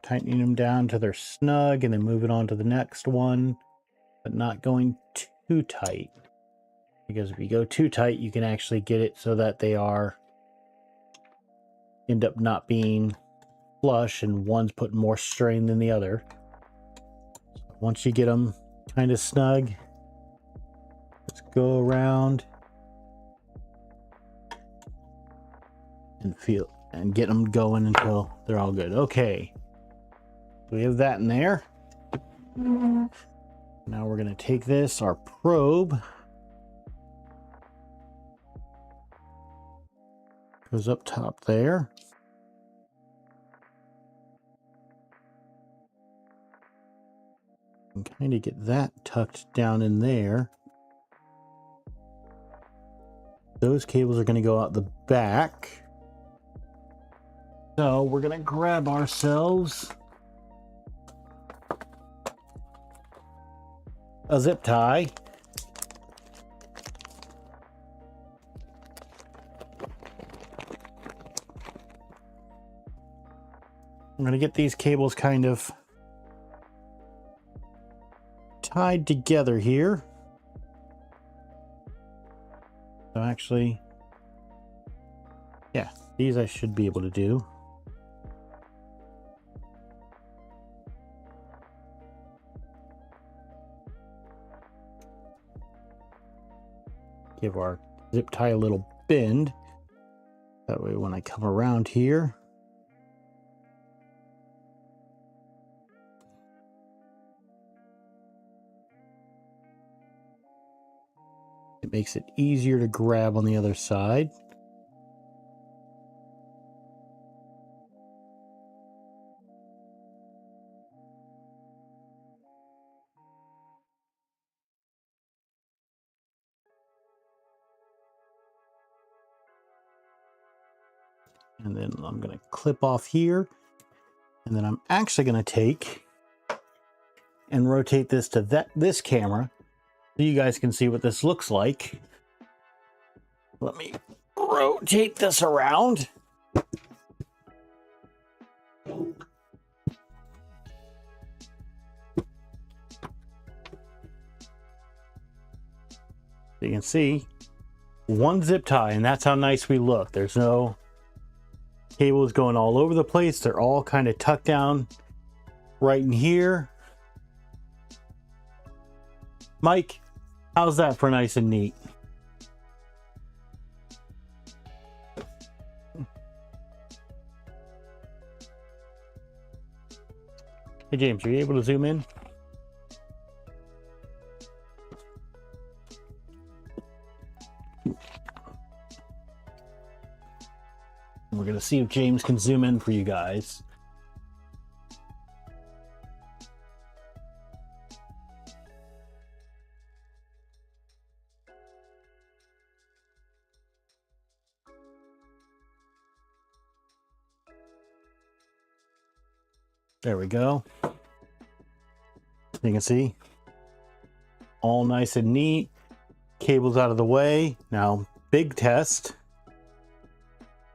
Tightening them down till they're snug and then moving on to the next one, but not going too tight. Because if you go too tight, you can actually get it so that they end up not being flush and one's putting more strain than the other. So once you get them kind of snug, let's go around and feel and get them going until they're all good. Okay. We have that in there. Now we're going to take this, our probe goes up top there. And kind of get that tucked down in there. Those cables are going to go out the back. So we're going to grab ourselves a zip tie. I'm going to get these cables kind of tied together here. So actually, yeah, these I should be able to do. give our zip tie a little bend. That way when I come around here, it makes it easier to grab on the other side. And then I'm going to clip off here. And then I'm actually going to take and rotate this to this camera so you guys can see what this looks like. Let me rotate this around. You can see one zip tie, and that's how nice we look. There's no cables going all over the place. They're all kind of tucked down right in here. Mike, how's that for nice and neat? Hey James, are you able to zoom in? We're going to see if James can zoom in for you guys. There we go. You can see all nice and neat. Cables out of the way. Now, big test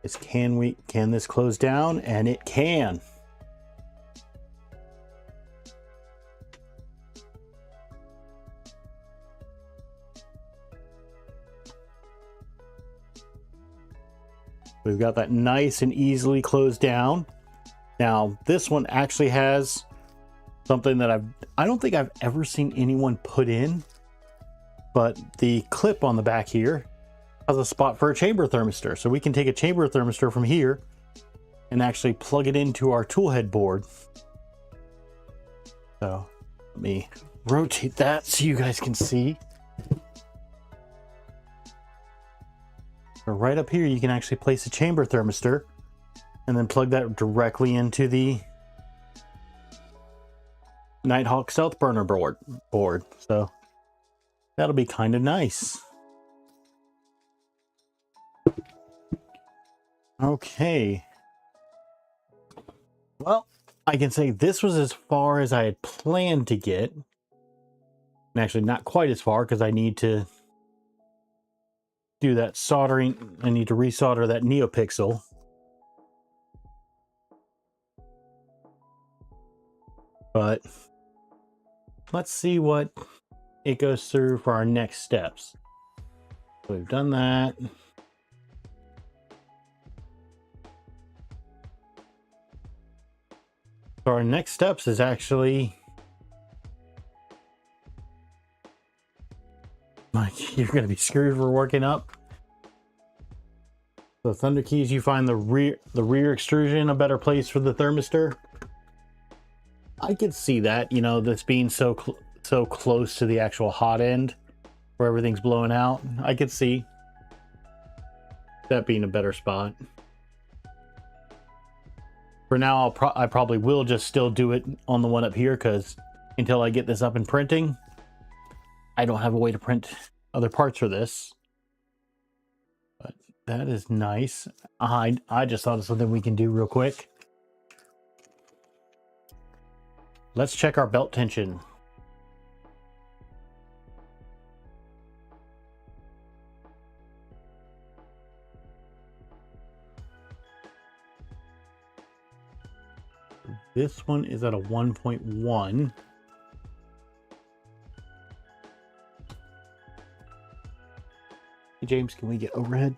is can this close down? And it can. We've got that nice and easily closed down. Now, this one actually has something that I don't think I've ever seen anyone put in, but the clip on the back here has a spot for a chamber thermistor. So we can take a chamber thermistor from here and actually plug it into our tool head board. So let me rotate that so you guys can see. So right up here, you can actually place a chamber thermistor and then plug that directly into the Nighthawk Stealth Burner board. So that'll be kind of nice. Okay. Well, I can say this was as far as I had planned to get. And actually not quite as far because I need to do that soldering. I need to resolder that NeoPixel. But let's see what it goes through for our next steps. So we've done that. So our next steps is actually, like, you're going to be screwed for working up. So Thunder Keys, you find the rear extrusion a better place for the thermistor. I could see that, you know, this being so close to the actual hot end where everything's blowing out. I could see that being a better spot. For now, I probably will just still do it on the one up here because until I get this up and printing, I don't have a way to print other parts for this. But that is nice. I just thought of something we can do real quick. Let's check our belt tension. This one is at a 1.1. Hey James, can we get overhead?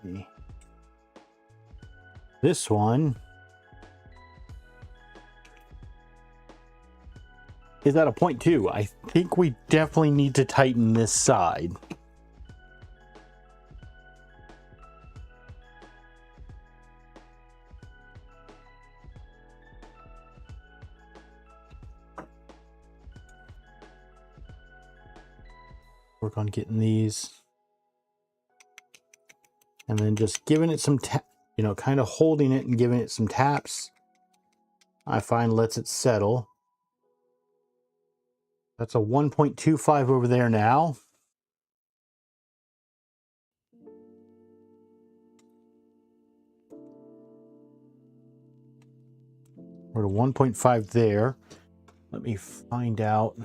Okay. This one is at a 0.2. I think we definitely need to tighten this side. Work on getting these. And then just giving it some tap, you know, kind of holding it and giving it some taps, I find lets it settle. That's a 1.25 over there now. We're to 1.5 there. Let me find out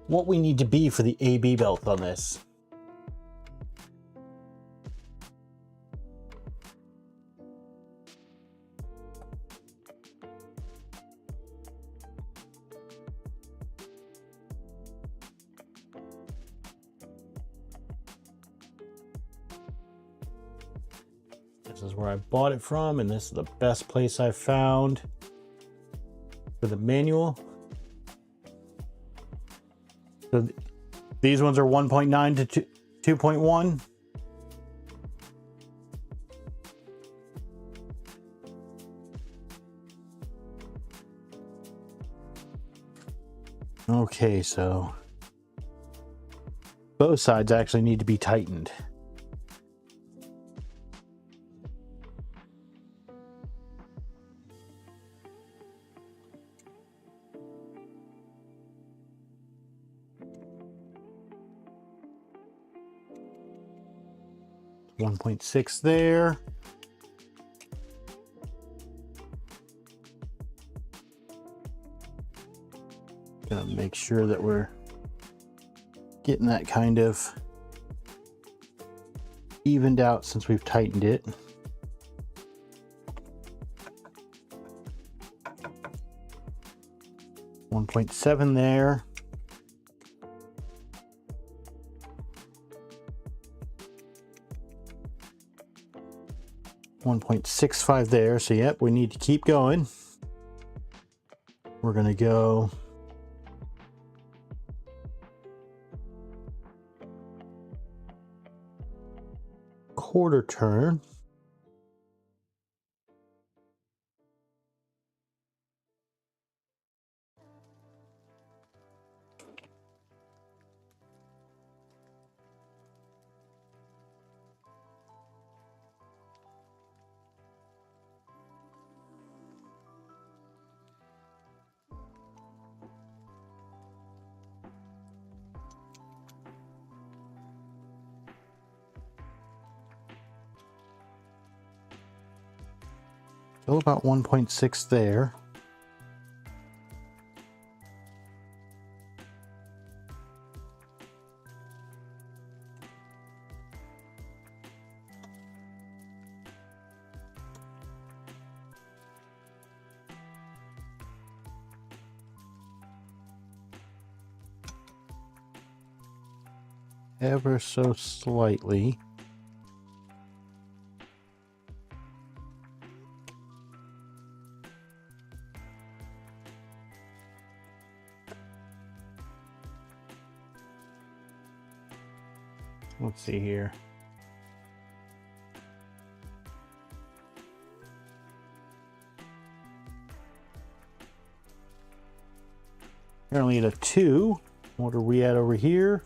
what we need to be for the AB belt on this. This is where I bought it from, and this is the best place I've found for the manual. So these ones are 1.9 to 2.1. Okay, so both sides actually need to be tightened. .6 there. Gonna make sure that we're getting that kind of evened out since we've tightened it. .7 there. 1.65 there. So yep, we need to keep going. We're gonna go quarter turn. Still about 1.6 there. Ever so slightly. Let's see here. Currently at a 2. What are we at over here?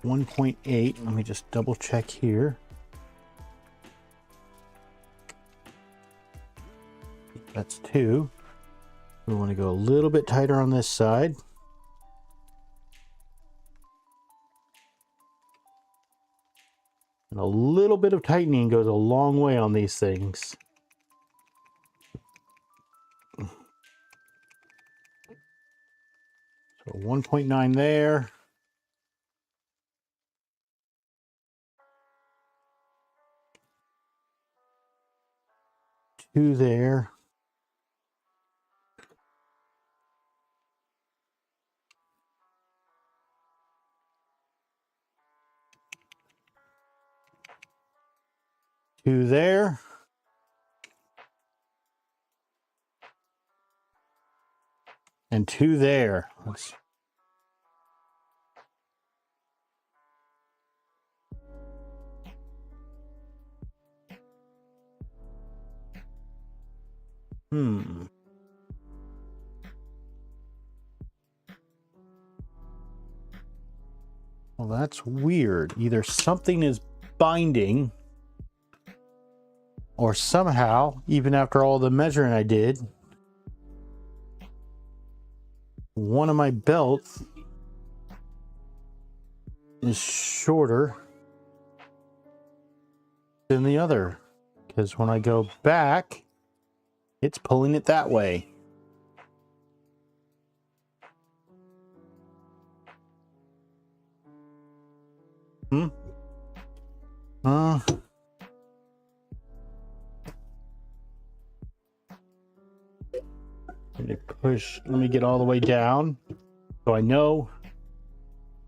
.8. Let me just double check here. That's 2. We want to go a little bit tighter on this side. And a little bit of tightening goes a long way on these things. So 1.9 there. 2 there. 2 there. And 2 there. Well, that's weird. Either something is binding, or somehow, even after all the measuring I did, one of my belts is shorter than the other. Because when I go back, it's pulling it that way. Let me push, let me get all the way down so I know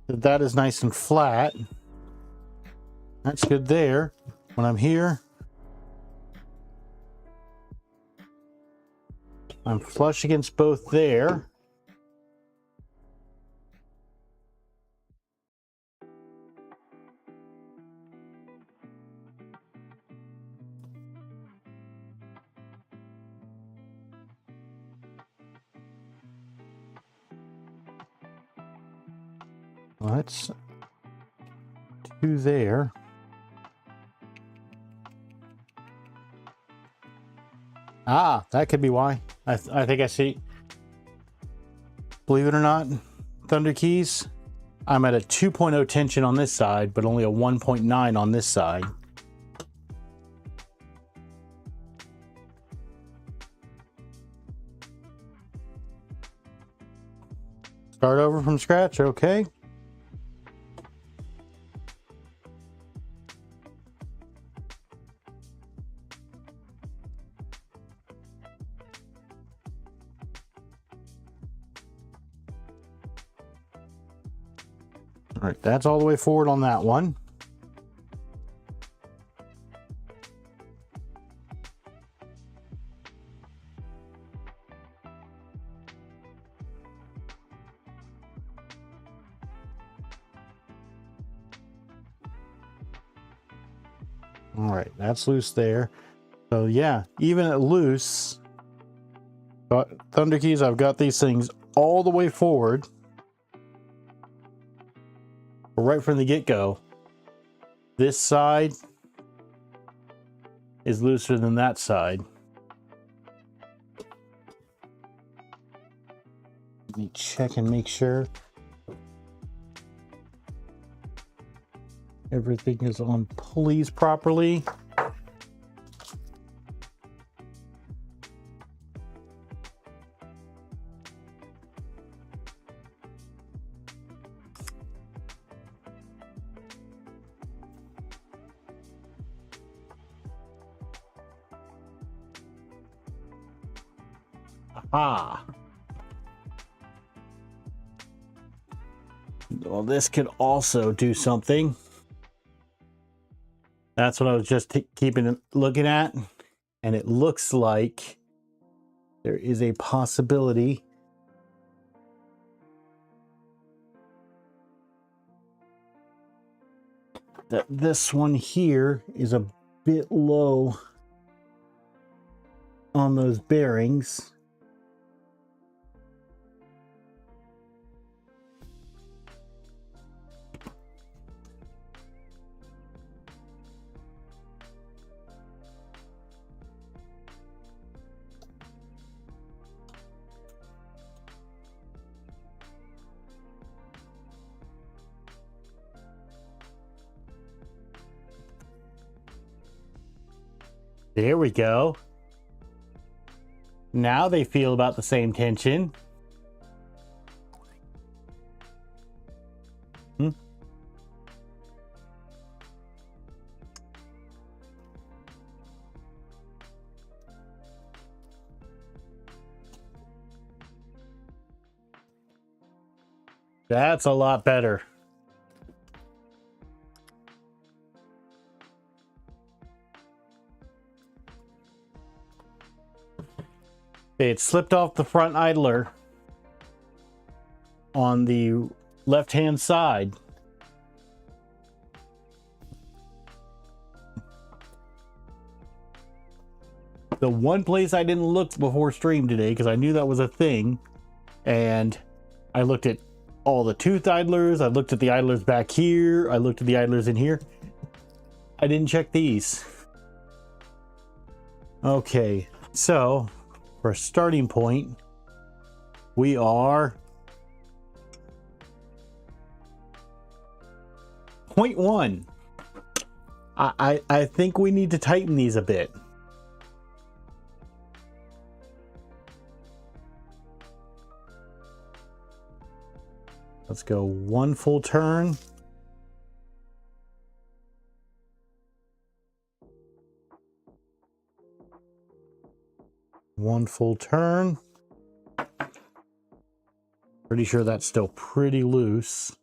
that that is nice and flat. That's good there. When I'm here, I'm flush against both there. Well, that's 2 there. Ah, that could be why. I think I see. Believe it or not, Thunder Keys, I'm at a 2.0 tension on this side, but only a 1.9 on this side. Start over from scratch, okay. All right, that's all the way forward on that one. All right, that's loose there. So yeah, even at loose, Thunder Keys, I've got these things all the way forward. Right from the get-go. This side is looser than that side. Let me check and make sure everything is on pulleys properly. Aha. Well, this could also do something. That's what I was just looking at, and it looks like there is a possibility that this one here is a bit low on those bearings. There we go. Now they feel about the same tension. That's a lot better. It slipped off the front idler on the left-hand side. The one place I didn't look before stream today, because I knew that was a thing, and I looked at all the tooth idlers, I looked at the idlers back here, I looked at the idlers in here. I didn't check these. Okay, so for a starting point, we are 0.1. I think we need to tighten these a bit. Let's go 1 full turn. One full turn. Pretty sure that's still pretty loose.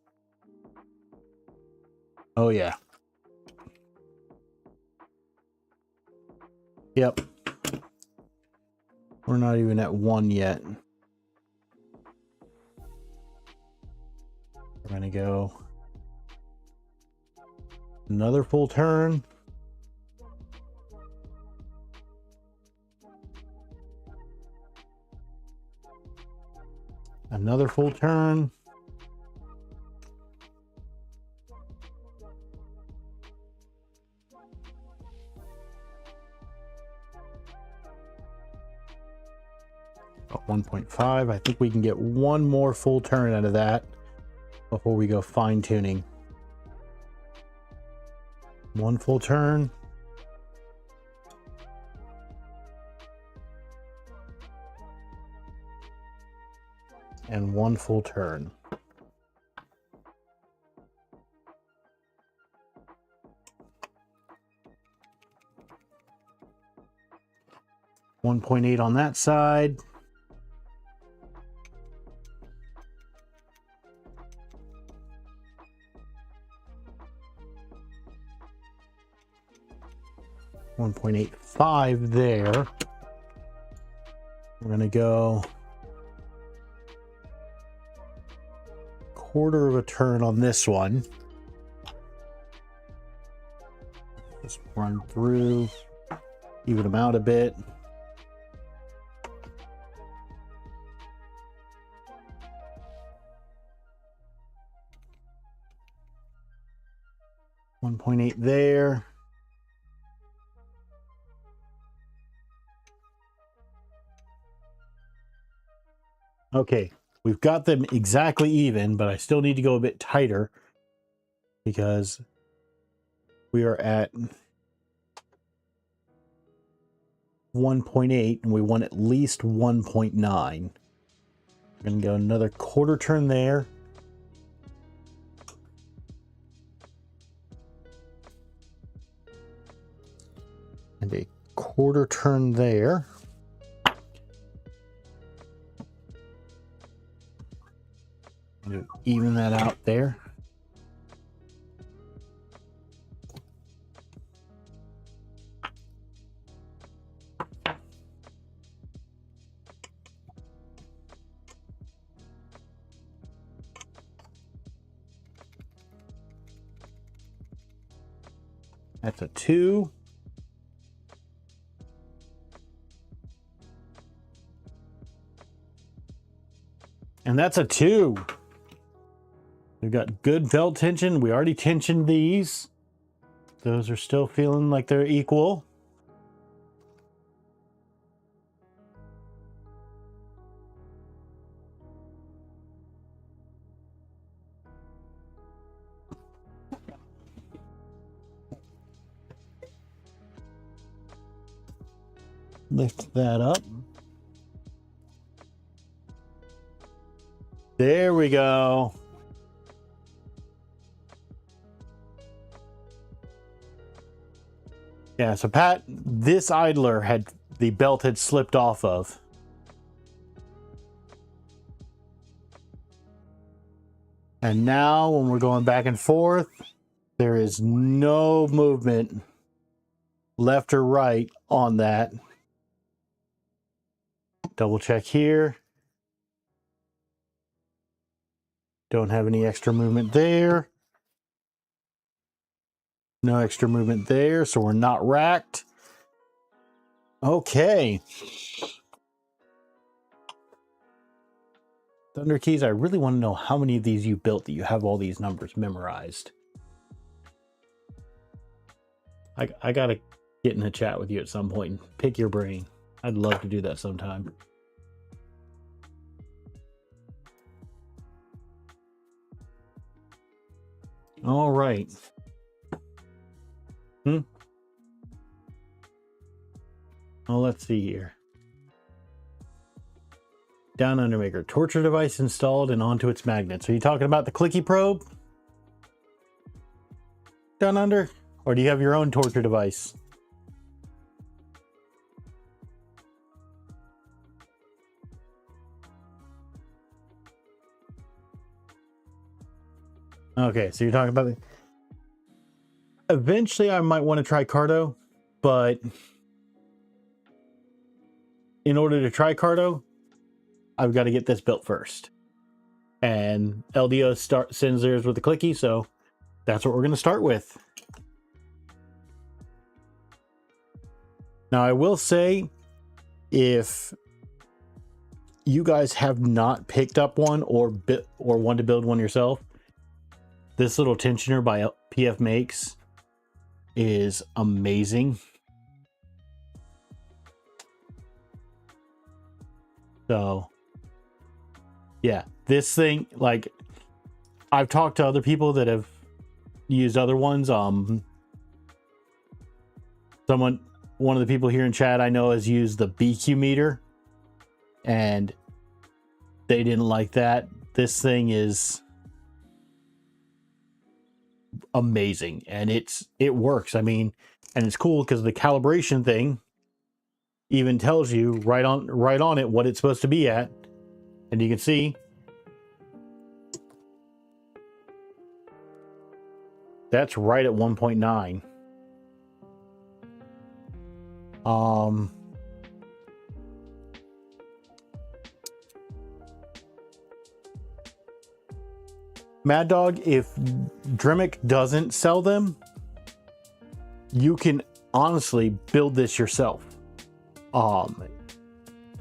Oh yeah. Yep. We're not even at 1 yet. We're gonna go another full turn. Another full turn. About 1.5. I think we can get one more full turn out of that before we go fine tuning. One full turn. And one full turn. $1.8 on that side. $1.85 there. We're gonna go quarter of a turn on this one. Just run through, even them out a bit. $1.8 there. Okay, we've got them exactly even, but I still need to go a bit tighter because we are at 1.8 and we want at least 1.9. We're going to go another quarter turn there. And a quarter turn there. Even that out there. That's a 2. And that's a 2. We've got good belt tension. We already tensioned these. Those are still feeling like they're equal. Lift that up. There we go. Yeah, so Pat, this idler had the belt had slipped off of. And now when we're going back and forth, there is no movement left or right on that. double check here. Don't have any extra movement there. No extra movement there, so we're not racked. Okay. Thunder Keys, I really want to know how many of these you built that you have all these numbers memorized. I gotta get in a chat with you at some point and pick your brain. I'd love to do that sometime. All right. Well, let's see here. Down under maker. Torture device installed and onto its magnets. Are you talking about the clicky probe? Down under? Or do you have your own torture device? Okay, so you're talking about the... Eventually I might want to try Cardo, but in order to try Cardo, I've got to get this built first. And LDO sends theirs with the clicky, so that's what we're going to start with. Now, I will say, if you guys have not picked up one or want to build one yourself, this little tensioner by PF Makes is amazing. So, yeah, this thing, like, I've talked to other people that have used other ones. One of the people here in chat I know has used the BQ meter, and they didn't like that. This thing is amazing, and it works. I mean, and it's cool because the calibration thing even tells you right on it what it's supposed to be at, and you can see that's right at 1.9. Mad Dog, if Dremic doesn't sell them, you can honestly build this yourself.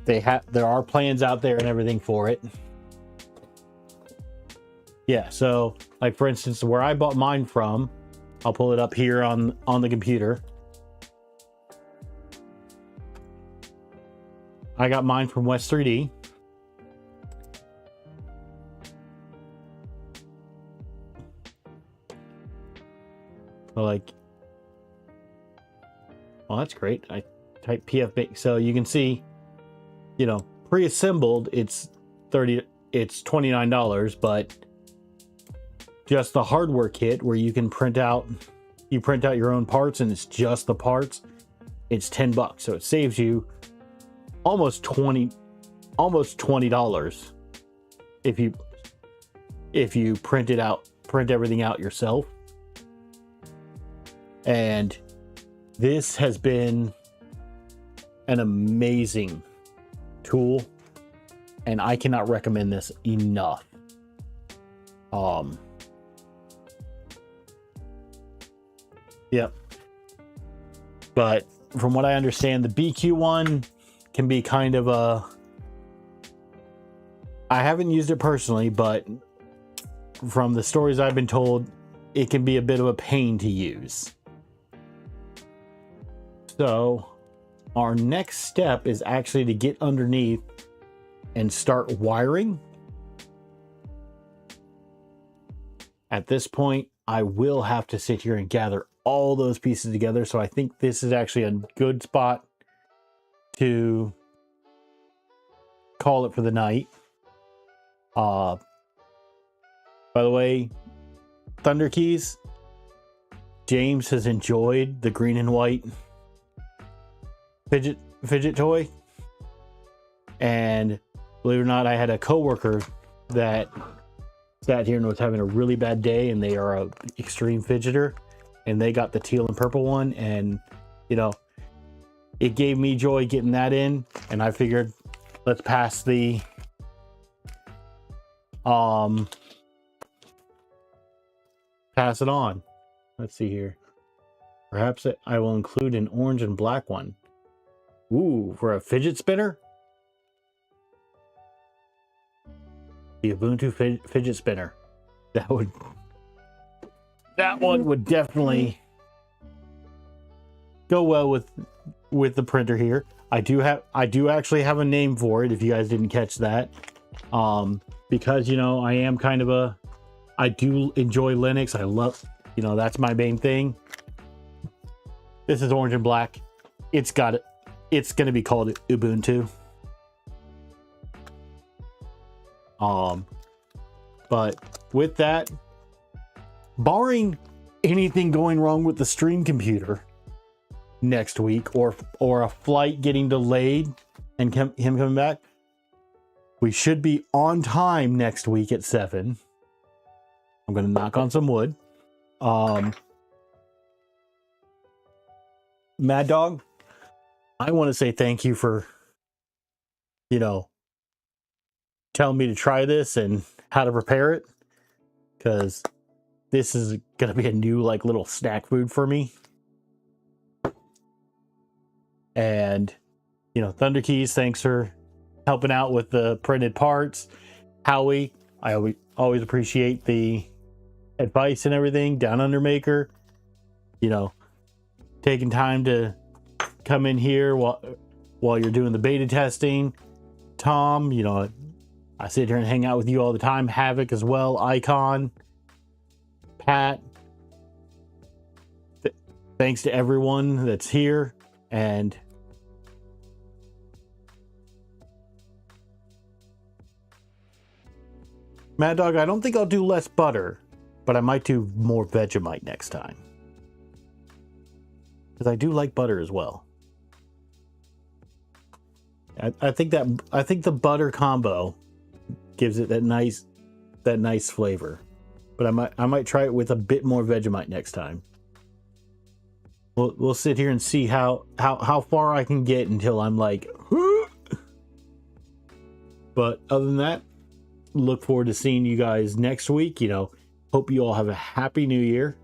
There are plans out there and everything for it. Yeah, so like for instance, where I bought mine from, I'll pull it up here on the computer. I got mine from West 3D. So like, well, that's great. I type PF Make, so you can see, you know, pre-assembled it's $29, but just the hardware kit where you can print out your own parts and it's just the parts, it's $10. So it saves you almost $20 if you print everything out yourself. And this has been an amazing tool, and I cannot recommend this enough. Yep. But from what I understand, the BQ one can be kind of I haven't used it personally, but from the stories I've been told, it can be a bit of a pain to use. So our next step is actually to get underneath and start wiring. At this point, I will have to sit here and gather all those pieces together. So I think this is actually a good spot to call it for the night. By the way, Thunder Keys, James has enjoyed the green and white fidget toy, and believe it or not, I had a coworker that sat here and was having a really bad day, and they are a extreme fidgeter, and they got the teal and purple one, and you know, it gave me joy getting that in, and I figured let's pass the pass it on. Let's see here. Perhaps I will include an orange and black one. Ooh, for a fidget spinner? The Ubuntu fidget spinner. That one would definitely go well with the printer here. I do actually have a name for it, if you guys didn't catch that. Because, you know, I am kind of I do enjoy Linux. I love, you know, that's my main thing. This is orange and black. It's going to be called Ubuntu. But with that, barring anything going wrong with the stream computer next week, or a flight getting delayed and him coming back, we should be on time next week at 7. I'm going to knock on some wood. Mad Dog, I want to say thank you for, you know, telling me to try this and how to prepare it, because this is going to be a new, like, little snack food for me. And, you know, Thunder Keys, thanks for helping out with the printed parts. Howie, I always appreciate the advice and everything. Down Under Maker, you know, taking time to come in here while you're doing the beta testing. Tom, you know, I sit here and hang out with you all the time. Havoc as well. Icon, Pat, thanks to everyone that's here. And Mad Dog, I don't think I'll do less butter, but I might do more Vegemite next time, because I do like butter as well. I think the butter combo gives it that nice flavor. But I might try it with a bit more Vegemite next time. We'll sit here and see how far I can get until I'm like, but other than that, look forward to seeing you guys next week. You know, hope you all have a happy new year.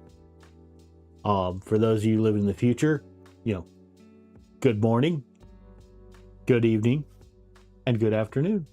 For those of you living in the future, you know, good morning, good evening, and good afternoon.